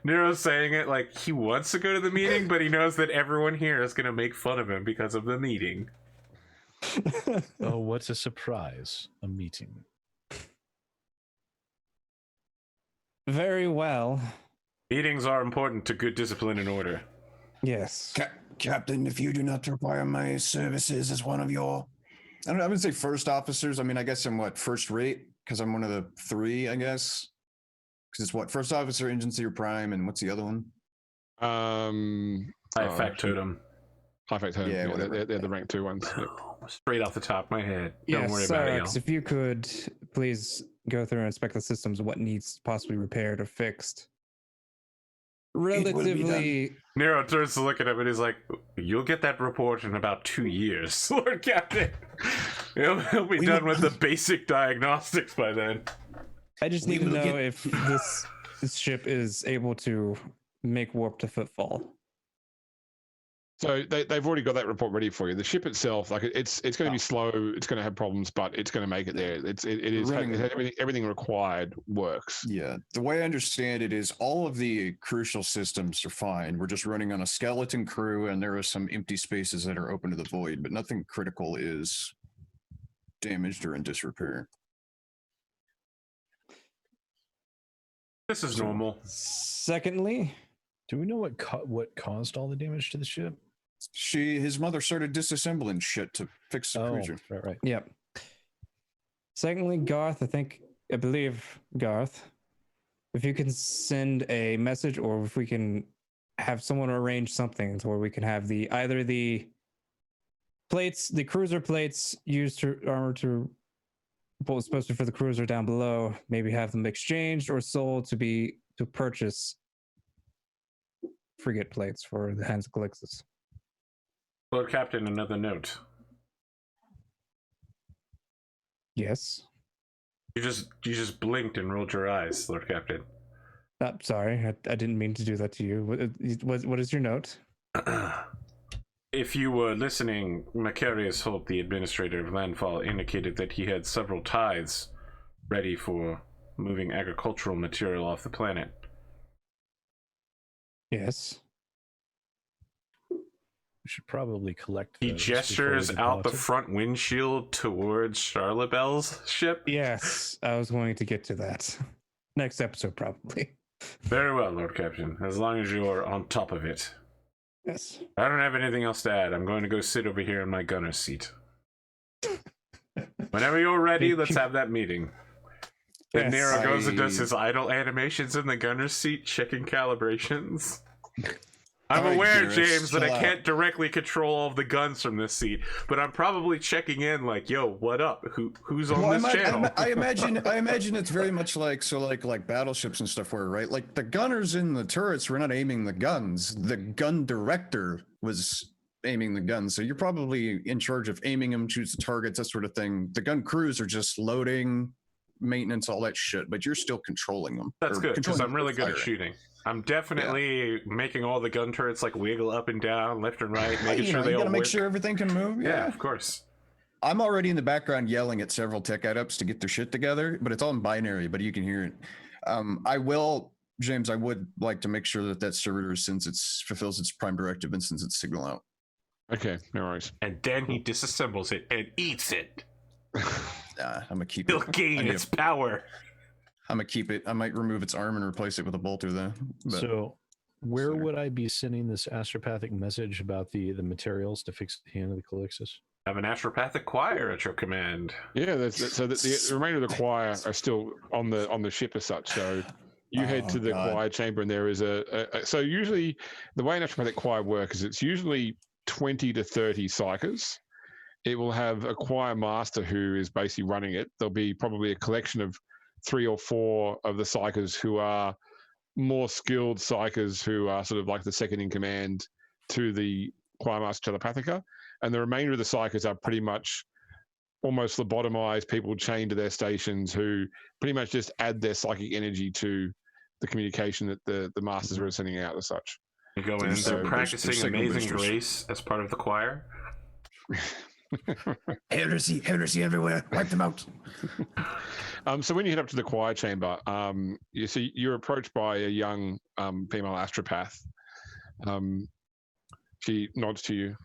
Nero's saying it like he wants to go to the meeting, but he knows that everyone here is going to make fun of him because of the meeting. Oh, what a surprise. A meeting. Very well. Meetings are important to good discipline and order. Yes. Captain, if you do not require my services as one of your... I wouldn't say first officers. I mean, I guess I'm first rate, because I'm one of the three, I guess. Because it's first officer, engineer prime, and what's the other one? High factotum. High factotum. Yeah, Yeah, whatever. they're the rank 2 ones. Yep. Straight off the top of my head. Yes, Don't worry about it, Cyrax, y'all. if you could please go through and inspect the systems, what needs possibly repaired or fixed. will be Relatively. Nero turns to look at him and he's like, "You'll get that report in about 2 years, Lord Captain. He'll be done with the basic diagnostics by then." I just need to know if this ship is able to make warp to footfall. So they've already got that report ready for you. The ship itself, it's going to be slow. It's going to have problems, but it's going to make it there. It is everything required works. Yeah, the way I understand it is all of the crucial systems are fine. We're just running on a skeleton crew, and there are some empty spaces that are open to the void, but nothing critical is damaged or in disrepair. This is normal. Secondly, Do we know what caused all the damage to the ship? His mother started disassembling shit to fix the cruiser. Right. yep. Secondly, Garth, I believe Garth, if you can send a message or if we can have someone arrange something to where we can have either the plates, the cruiser plates used to armor to what was supposed to be for the cruiser down below, maybe have them exchanged or sold to purchase frigate plates for the Hand of Calixis. Lord Captain, another note. Yes. You just blinked and rolled your eyes, Lord Captain. Sorry, I didn't mean to do that to you. What is your note? If you were listening, Macarius Holt, the administrator of Landfall, indicated that he had several tithes ready for moving agricultural material off the planet. Yes. We should probably collect He those gestures before we out the depart it. front windshield towards Charlebelle's ship. Yes, I was going to get to that. Next episode, probably. Very well, Lord Captain, as long as you're on top of it. Yes. I don't have anything else to add. I'm going to go sit over here in my gunner's seat. Whenever you're ready, let's have that meeting. Then Yes, Nero goes and does his idle animations in the gunner's seat, checking calibrations. I'm All right, aware, Gareth, James, that I chill out. can't directly control all of the guns from this seat, but I'm probably checking in like, yo, what up? Who's on this channel? I imagine it's very much like battleships and stuff, where right, like the gunners in the turrets were not aiming the guns. The gun director was aiming the guns, so you're probably in charge of aiming them, choose the targets, that sort of thing. The gun crews are just loading, maintenance, all that shit, but you're still controlling them. That's or good, because controlling I'm really good at firing. shooting. I'm definitely making all the gun turrets like wiggle up and down, left and right, making You sure know, they you all gotta make work. sure everything can move. Yeah, of course. I'm already in the background yelling at several tech adepts to get their shit together, but it's all in binary, but you can hear it. James, I would like to make sure that servitor, since it fulfills its prime directive and sends its signal out. Okay, no worries. And then he disassembles it and eats it. I'm gonna keep He'll it. gain its power. I'm gonna keep it. I might remove its arm and replace it with a bolter, though. But So, where Sorry. would I be sending this astropathic message about the materials to fix the Hand of Calixis? Have an astropathic choir at your command. Yeah, so the remainder of the choir are still on the ship as such. So you head to the choir chamber, and there is so usually the way an astropathic choir works is it's usually 20 to 30 psychers. It will have a choir master who is basically running it. There'll be probably a collection of 3 or 4 of the psychers who are more skilled psychers who are sort of like the second in command to the choir master telepathica, and the remainder of the psychers are pretty much almost lobotomized people chained to their stations who pretty much just add their psychic energy to the communication that the masters are sending out as such. You go in, They're they're practicing signal Amazing boosters. Grace as part of the choir. Heresy everywhere. Wipe them out. So when you head up to the choir chamber, you see you're approached by a young female astropath. She nods to you.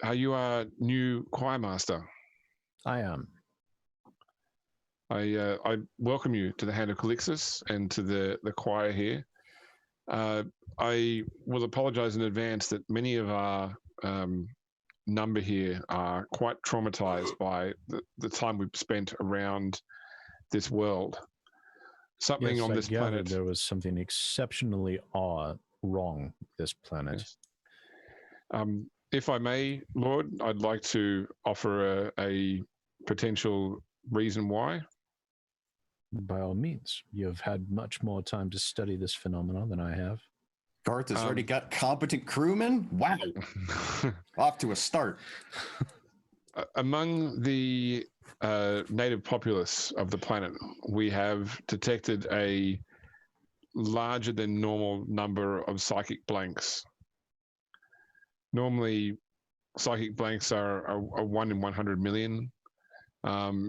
Are you our new choir master? I am. I welcome you to the Hand of Calixis and to the choir here. I will apologize in advance that many of our number here are quite traumatized by the time we've spent around this world. Something Yes, on I this gathered planet. there was something exceptionally wrong with this planet. Yes. If I may, Lord, I'd like to offer a potential reason why. By all means, you have had much more time to study this phenomenon than I have. Garth has already got competent crewmen. Wow, off to a start. Among the native populace of the planet, we have detected a larger than normal number of psychic blanks. Normally, psychic blanks are 1 in 100 million,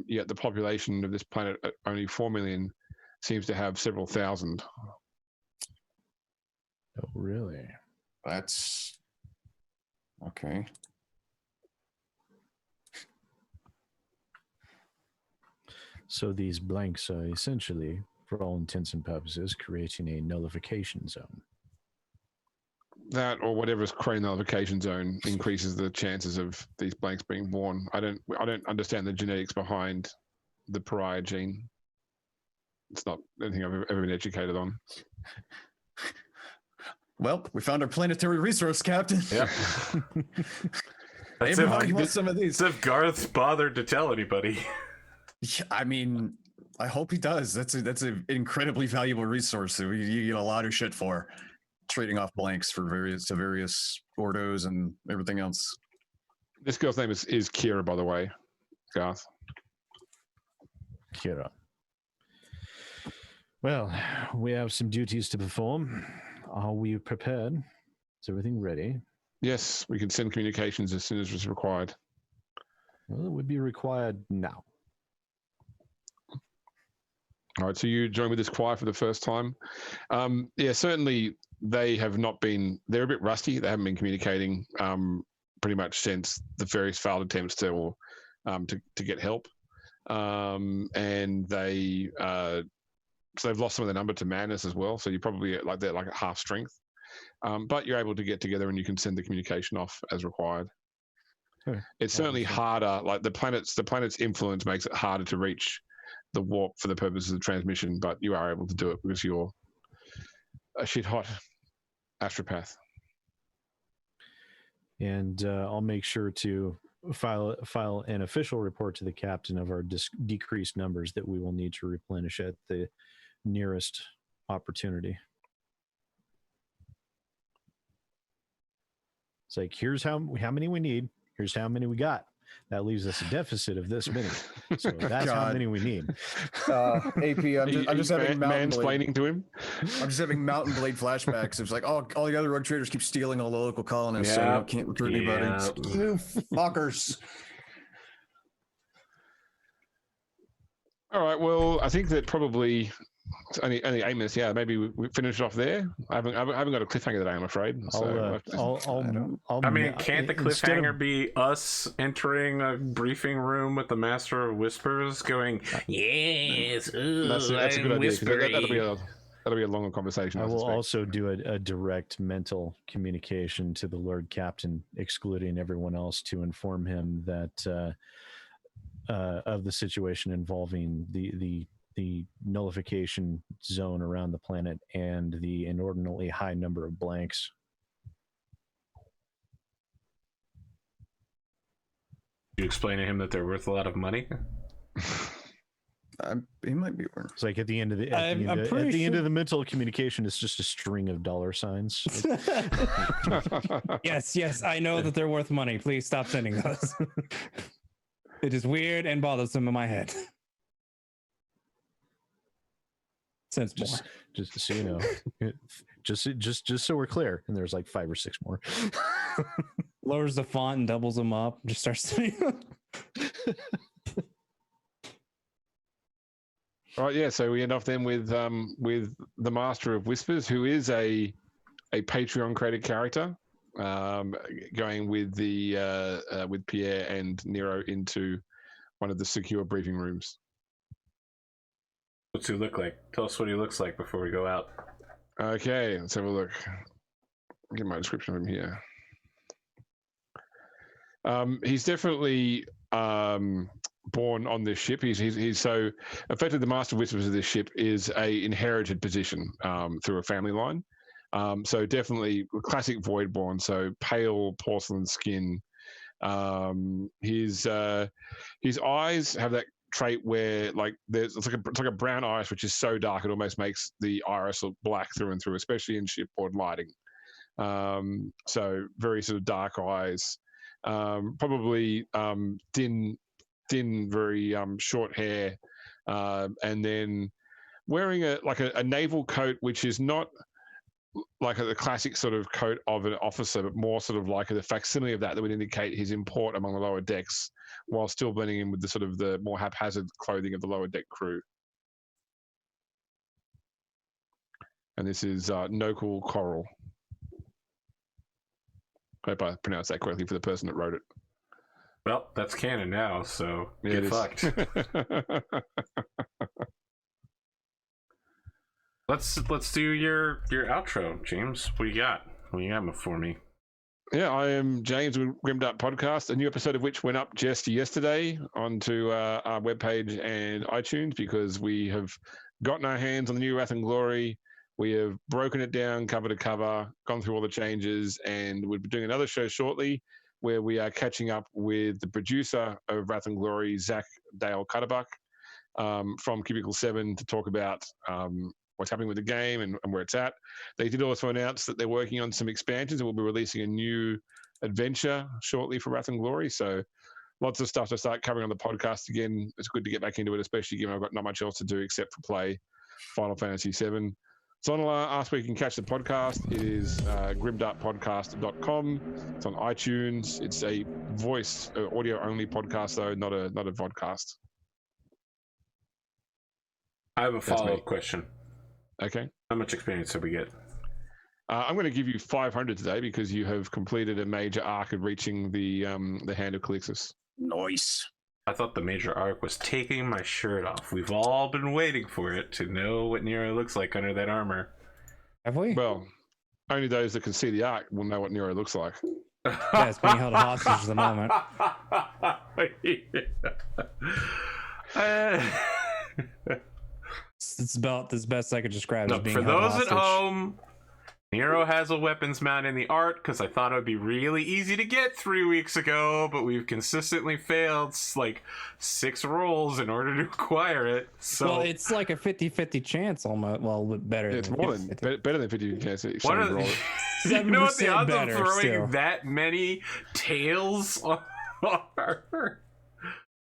yet the population of this planet, at only 4 million, seems to have several thousand. Oh, really? That's okay. So these blanks are essentially, for all intents and purposes, creating a nullification zone. That or whatever's creating the nullification zone increases the chances of these blanks being born. I don't understand the genetics behind the pariah gene. It's not anything I've ever been educated on. Well, we found our planetary resource, Captain. Yep. Everybody wants some of these. As if Garth bothered to tell anybody. Yeah, I mean, I hope he does. That's an incredibly valuable resource that you get a lot of shit for, trading off blanks for various ordos and everything else. This girl's name is Kira, by the way, Garth. Kira. Well, we have some duties to perform. Are we prepared? Is everything ready? Yes, we can send communications as soon as it's required. Well, it would be required now. All right, so you join with this choir for the first time. Yeah, certainly they have not been, they're a bit rusty. They haven't been communicating pretty much since the various failed attempts to get help. And they, so they've lost some of their number to madness as well. So you're probably they're like at half strength. But you're able to get together and you can send the communication off as required. Okay. It's certainly harder, like the planet's influence makes it harder to reach the warp for the purposes of transmission, but you are able to do it because you're a shit hot astropath. And I'll make sure to file an official report to the captain of our decreased numbers that we will need to replenish at the nearest opportunity. It's like, here's how many we need. Here's how many we got. That leaves us a deficit of this many. So that's how many we need. AP, I'm just having mansplaining to him. I'm just having Mountain Blade flashbacks. It's like, oh, all the other rogue traders keep stealing all the local colonists, so we can't recruit anybody. You fuckers. All right. Well, I think that probably only 8 minutes. Yeah, maybe we finish it off there. I haven't got a cliffhanger today, I'm afraid. So I mean, can't the cliffhanger be us entering a briefing room with the Master of Whispers, going, "Yes, ooh, that's a good idea. That'll be a longer conversation. I will also do a direct mental communication to the Lord Captain, excluding everyone else, to inform him that of the situation involving the nullification zone around the planet and the inordinately high number of blanks. You explain to him that they're worth a lot of money. He might be worth. It's like at the end of the end of the mental communication, it's just a string of dollar signs. Yes, I know that they're worth money. Please stop sending those. It is weird and bothersome in my head. Just so you know, just so we're clear, and there's like 5 or 6 more. Lowers the font and doubles them up. Just starts saying. All right, yeah. So we end off then with the Master of Whispers, who is a Patreon created character, going with with Pierre and Nero into one of the secure briefing rooms. What's he look like? Tell us what he looks like before we go out. Okay, let's have a look. I'll get my description of him here. He's definitely born on this ship. He's so effectively the Master Whispers of this ship is a inherited position through a family line. So definitely classic Voidborn. So pale porcelain skin. His eyes have that trait where it's like a brown iris which is so dark it almost makes the iris look black through and through, especially in shipboard lighting. So very sort of dark eyes, probably thin, very short hair, and then wearing a naval coat which is not like the classic sort of coat of an officer, but more sort of like the facsimile of that would indicate his import among the lower decks, while still blending in with the sort of the more haphazard clothing of the lower deck crew. And this is Nokul Coral. I hope I pronounced that correctly for the person that wrote it. Well, that's canon now, so Yeah, get fucked. Let's do your outro, James. What you got? What you got for me? Yeah, I am James with Grimdark Podcast, a new episode of which went up just yesterday onto our webpage and iTunes, because we have gotten our hands on the new Wrath and Glory. We have broken it down cover to cover, gone through all the changes, and we'll be doing another show shortly where we are catching up with the producer of Wrath and Glory, Zach Dale Cutterbuck, from Cubicle 7 to talk about what's happening with the game and where it's at. They did also announce that they're working on some expansions and will be releasing a new adventure shortly for Wrath and Glory. So lots of stuff to start covering on the podcast again. It's good to get back into it, especially given I've got not much else to do except for play Final Fantasy VII. Zonala asks where you can catch the podcast. It is grimdarkpodcast.com. It's on iTunes. It's a voice, audio-only podcast, though, not a vodcast. I have a follow-up question. Okay. How much experience did we get? I'm going to give you 500 today because you have completed a major arc of reaching the Hand of Calixis. Nice. I thought the major arc was taking my shirt off. We've all been waiting for it to know what Nero looks like under that armor. Have we? Well, only those that can see the arc will know what Nero looks like. Yeah, it's being held hostage at the moment. It's about as best I could describe it as being for held those hostage. at home, Nero has a weapons mount in the art because I thought it would be really easy to get 3 weeks ago, but we've consistently failed like 6 rolls in order to acquire it. So Well, it's like a 50-50 chance almost. Well, a little bit better. It's than more 50-50. than better than 50 chance. If what somebody are roll it. you know what the 7% odds better of throwing still. that many tails are?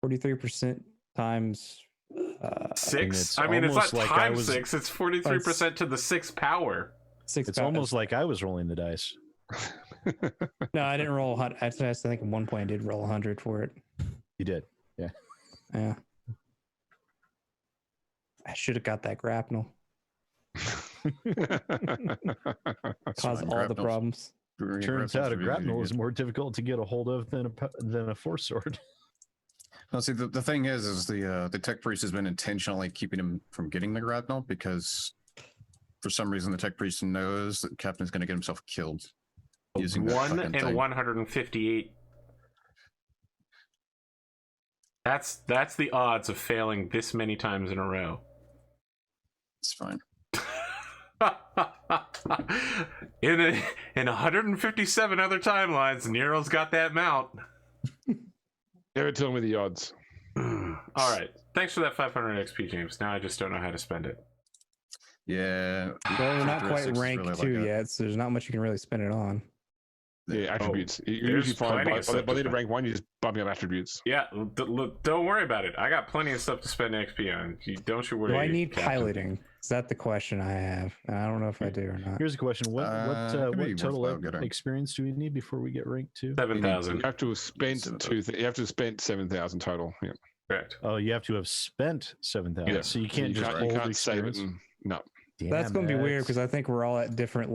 43% times 6? I mean, It's it's not almost like I times was- 6. It's 43% to the 6th power. 6. It's almost like I was rolling the dice. No, I didn't roll. I think at one point I did roll 100 for it. You did. Yeah. I should have got that grapnel. Caused all the problems. Turns out a grapnel is more difficult to get a hold of than a force sword. Well, see, the thing is the tech priest has been intentionally keeping him from getting the grapnel because for some reason the tech priest knows that Captain's going to get himself killed using that 1 fucking in thing. 158. That's the odds of failing this many times in a row. It's fine. in 157 other timelines, Nero's got that mount. Never tell me the odds. All right. Thanks for that 500 XP, James. Now I just don't know how to spend it. Yeah. Well, we're not quite Characteristics rank really 2 like yet, so there's not much you can really spend it on. Yeah, attributes. You there's usually find plenty of stuff by to the spend. rank 1, you just bumping up attributes. Yeah, don't worry about it. I got plenty of stuff to spend XP on. Don't you worry. Do I need Captain. piloting? Is that the question I have? I don't know if I do or not. Here's a question: What could be total worthwhile getting. experience do we need before we get ranked 2? 7,000. You have to have spent 7,000. you have to have spent 7,000 total. Yeah. Correct. Oh, you have to have spent 7,000. Yeah. So you can't just you hold can't save it. experience. No. That's going to be weird Damn because I think we're all at different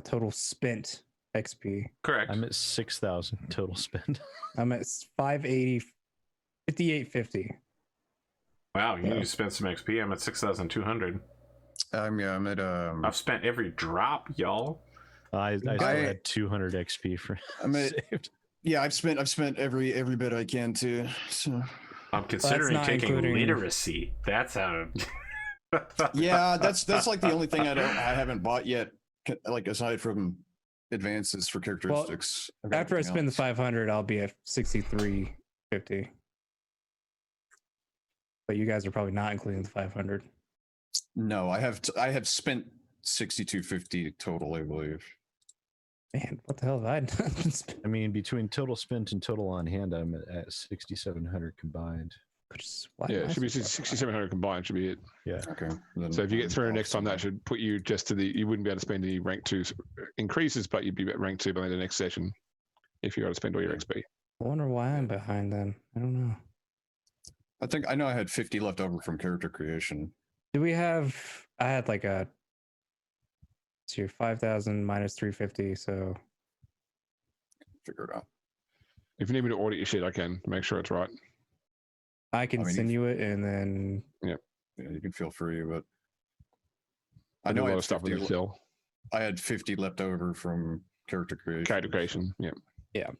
total spent XP. Correct. I'm at 6,000 total spend. I'm at 580, 5850. Wow, you need to spend some XP. I'm at 6,200. I'm at I've spent every drop, y'all. I still had 200 XP for I'm at saved. yeah, I've spent every bit I can too. So I'm considering not taking including- literacy. That's how. yeah, that's like the only thing I haven't bought yet. Like aside from advances for characteristics. I've got After I everything spend the else. 500, I'll be at 6350. But you guys are probably not including the 500. No, I have spent 6250 total, I believe. Man, what the hell have I done? I mean, between total spent and total on hand, I'm at 6,700 combined. Yeah, it should be 6,700 combined. Should be it. Yeah. Okay. Then So if you get through off next time, that somewhere. should put you just to the. You wouldn't be able to spend any rank 2 increases, but you'd be at rank 2 by the next session if you got to spend all your XP. I wonder why I'm behind then. I don't know. I know I had 50 left over from character creation. Do we have? I had like a. It's your 5,000 minus 350. So Figure it out. If you need me to audit your shit, I can make sure it's right. I can I mean, send you it, and then Yeah, you can feel free, but I do a I lot had of stuff with 50 Excel. I had 50 left over from character creation. Character creation. Yeah.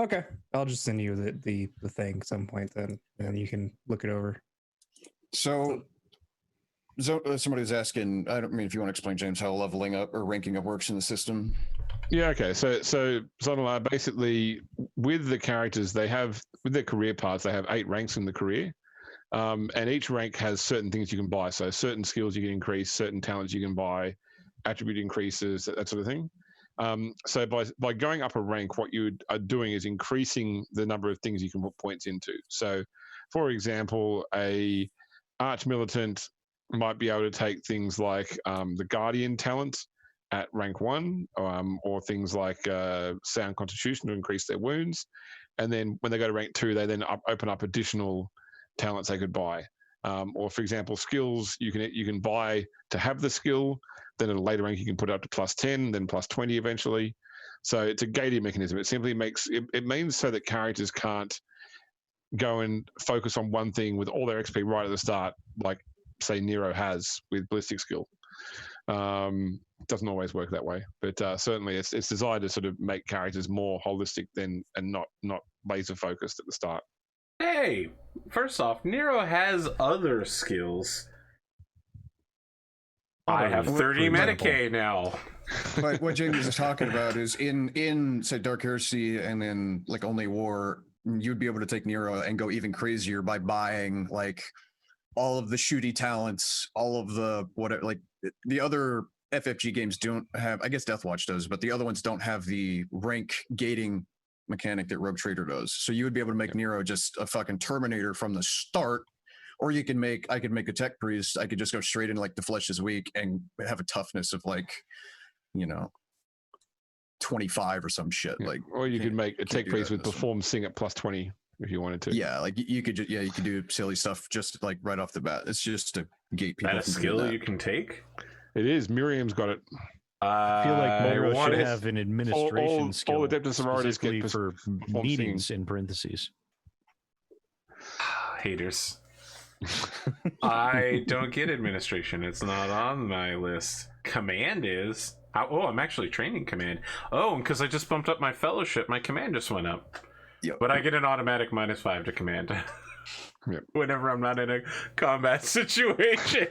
okay, I'll just send you the thing at some point then, and you can look it over. So somebody's asking, I don't mean if you want to explain, James, how leveling up or ranking up works in the system. Yeah, okay. So Zonala, basically with the characters, they have with their career paths, they have 8 ranks in the career. And each rank has certain things you can buy. So certain skills you can increase, certain talents you can buy, attribute increases, that sort of thing. So by going up a rank, what you are doing is increasing the number of things you can put points into. So, for example, a Arch-Militant might be able to take things like the Guardian talent at rank 1, or things like Sound Constitution to increase their wounds. And then when they go to rank 2, they then open up additional talents they could buy. Or, for example, skills you can buy to have the skill. Then at a later rank, you can put it up to +10, then +20 eventually. So it's a gating mechanism. It simply makes it means so that characters can't go and focus on one thing with all their XP right at the start, like say Nero has with ballistic skill. Doesn't always work that way, but certainly it's designed to sort of make characters more holistic and not laser focused at the start. Hey, first off, Nero has other skills. I have 30 Medicaid now. But what James is talking about is in say Dark Heresy and then like Only War, you'd be able to take Nero and go even crazier by buying like all of the shooty talents, all of the whatever. Like the other FFG games don't have, I guess Deathwatch does, but the other ones don't have the rank gating mechanic that Rogue Trader does. So you would be able to make Nero just a fucking Terminator from the start, or I could make a tech priest. I could just go straight into like the flesh is weak and have a toughness of like, 25 or some shit. Yeah. Like, or you could make a tech priest with perform sing at +20 if you wanted to. Yeah, like you could you could do silly stuff just like right off the bat. It's just to gate people. That a skill you can take? It is. Miriam's got it. I feel like Nero should have an administration skill. All Adeptus Sororities get for meetings in parentheses. Haters. I don't get administration. It's not on my list. Command is. Oh, I'm actually training command. Oh, because I just bumped up my fellowship, my command just went up. Yep. But I get an automatic -5 to command. Yep. Whenever I'm not in a combat situation.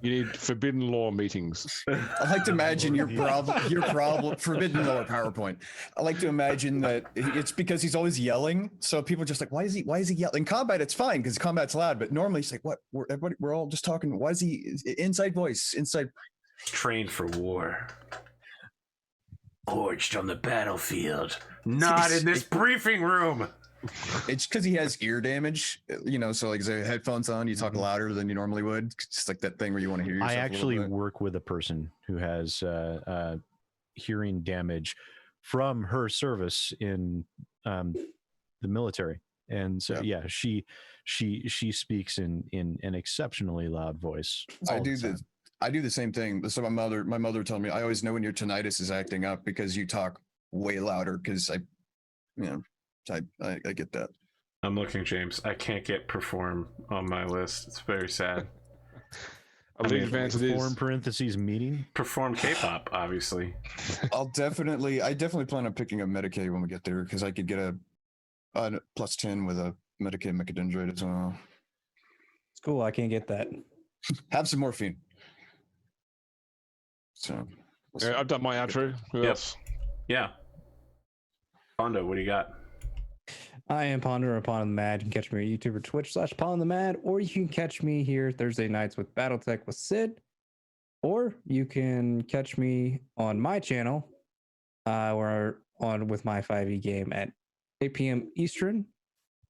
You need forbidden law meetings. I like to imagine your problem forbidden law PowerPoint. I like to imagine that it's because he's always yelling. So people are just like, why is he yelling? In combat, it's fine because combat's loud, but normally it's like, what? We're all just talking. Why is he inside voice? Trained for war. Forged on the battlefield. Not in this briefing room. It's because he has ear damage, so like the headphones on, you talk louder than you normally would. It's like that thing where you want to hear yourself. I actually work with a person who has hearing damage from her service in the military, and so she speaks in an exceptionally loud voice. I do the same thing. So my mother told me I always know when your tinnitus is acting up because you talk way louder. Because I get that. I'm looking, James. I can't get perform on my list. It's very sad. Perform parentheses meeting. Perform K-pop, obviously. I definitely plan on picking up Medicaid when we get there because I could get a +10 with a Medicaid Mechadendrite as well. It's cool. I can't get that. Have some morphine. So I've done my outro. Who else? Yeah. Pondo, what do you got? I am Ponder or Pond the Mad. You can catch me on YouTube or Twitch /Pond the Mad, or you can catch me here Thursday nights with Battletech with Sid, or you can catch me on my channel or on with my 5e game at 8 p.m. Eastern.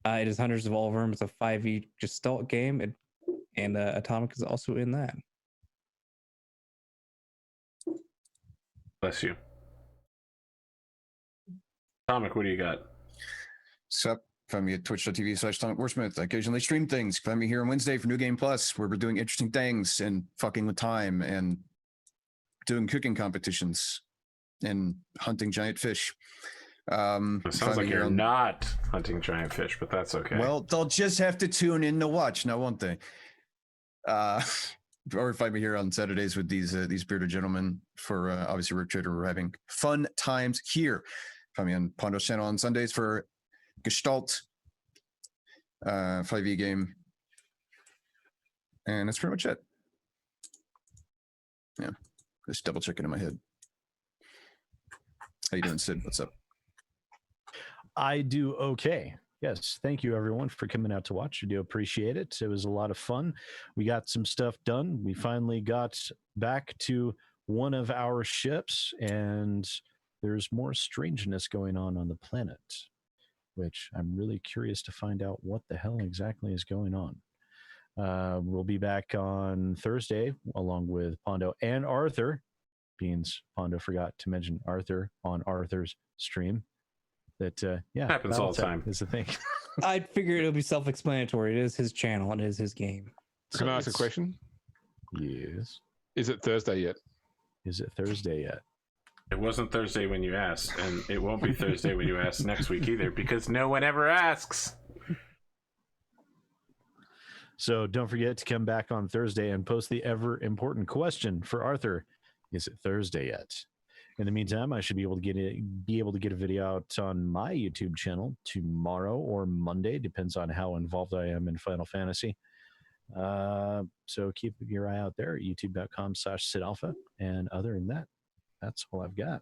It is Hunters of Ulvern. It's a 5e Gestalt game, and Atomic is also in that. Bless you. Atomic, what do you got? Sup, find me at twitch.tv/TonicWarsmith. I occasionally stream things. Find me here on Wednesday for New Game Plus, where we're doing interesting things and fucking with time and doing cooking competitions and hunting giant fish. It sounds like you're not hunting giant fish, but that's okay. Well, they'll just have to tune in to watch now, won't they? Or find me here on Saturdays with these bearded gentlemen for obviously Rogue Trader. We're having fun times here. Find me on Pondo's channel on Sundays for Gestalt 5e game. And that's pretty much it. Yeah. Just double checking in my head. How you doing, Sid? What's up? I do okay. Yes, thank you everyone for coming out to watch. I do appreciate it. It was a lot of fun. We got some stuff done. We finally got back to one of our ships, and there's more strangeness going on the planet, which I'm really curious to find out what the hell exactly is going on. We'll be back on Thursday along with Pondo and Arthur. Beans, Pondo forgot to mention Arthur on Arthur's stream. That happens all the time. Is the thing. I figure it'll be self-explanatory. It is his channel and it is his game. Can I ask a question? Yes. Is it Thursday yet? Is it Thursday yet? It wasn't Thursday when you asked, and it won't be Thursday when you ask next week either, because no one ever asks. So don't forget to come back on Thursday and post the ever important question for Arthur. Is it Thursday yet? In the meantime, I should be able to get a video out on my YouTube channel tomorrow or Monday, depends on how involved I am in Final Fantasy. So keep your eye out there at youtube.com/SidAlpha. And other than that, that's all I've got.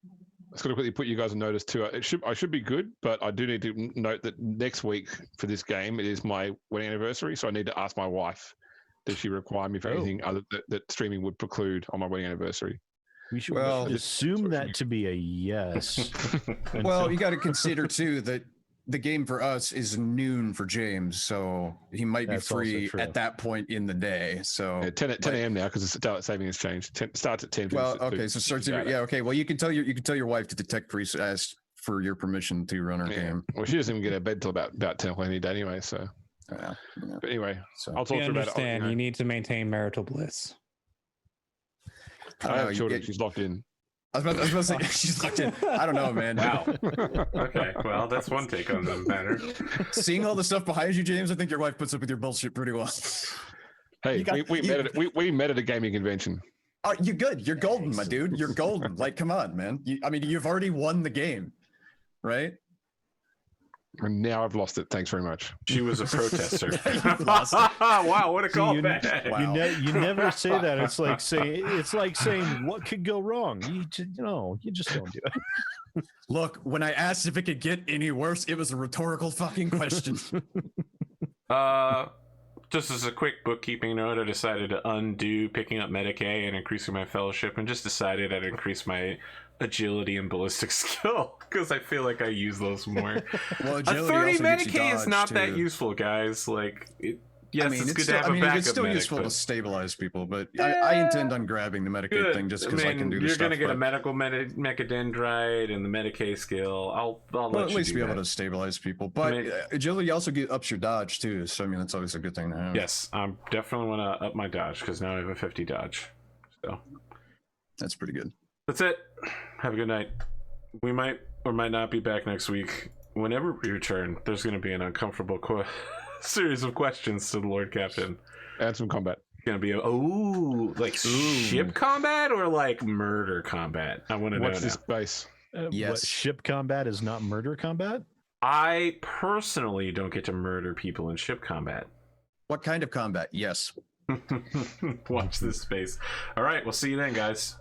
I was going to quickly put you guys on notice too. I should be good, but I do need to note that next week for this game, it is my wedding anniversary. So I need to ask my wife, does she require me for anything other that streaming would preclude on my wedding anniversary? We should assume that to be a yes. Well, you got to consider too that the game for us is noon for James, so he might be free at that point in the day. So 10 a.m. now because the daylight saving has changed. Starts at 10. Well, okay, so starts. Yeah, okay. Well, you can tell your wife to detect priest ask for your permission to run our game. Well, she doesn't even get out of bed till about 10 o'clock any day anyway. So, yeah. But anyway, so I'll talk to her about it. Understand, you need to maintain marital bliss. I have children. She's locked in. I was about to say she's locked in. I don't know, man. Wow. Okay, well, that's one take on the matter. Seeing all the stuff behind you, James, I think your wife puts up with your bullshit pretty well. Hey, we met at a gaming convention. Oh, you're good. You're golden, my dude. You're golden. Like, come on, man. You've already won the game, right? And now I've lost it. Thanks very much. She was a protester. Wow, what a callback! Wow. You never say that. It's like saying what could go wrong. You just don't do it. Look, when I asked if it could get any worse, it was a rhetorical fucking question. Just as a quick bookkeeping note, I decided to undo picking up Medicae and increasing my fellowship, and just decided I'd increase my agility and ballistic skill because I feel like I use those more. Well, a 30 Medicae is not that useful, guys. Like, it's good to have a backup. It's still useful to stabilize people, but I intend on grabbing the Medicae thing just because I can do this stuff. You're going to get a medical mechadendrite and the Medicae skill. I'll let at least be able to stabilize people. But agility also ups your dodge too, so that's always a good thing to have. Yes, I definitely want to up my dodge because now I have a 50 dodge. So that's pretty good. That's it. Have a good night. We might or might not be back next week. Whenever we return, there's going to be an uncomfortable series of questions to the Lord Captain. And some combat. It's going to be ship combat or like murder combat? I want to know. Watch this space. Yes. What, ship combat is not murder combat? I personally don't get to murder people in ship combat. What kind of combat? Yes. Watch this space. All right, we'll see you then, guys.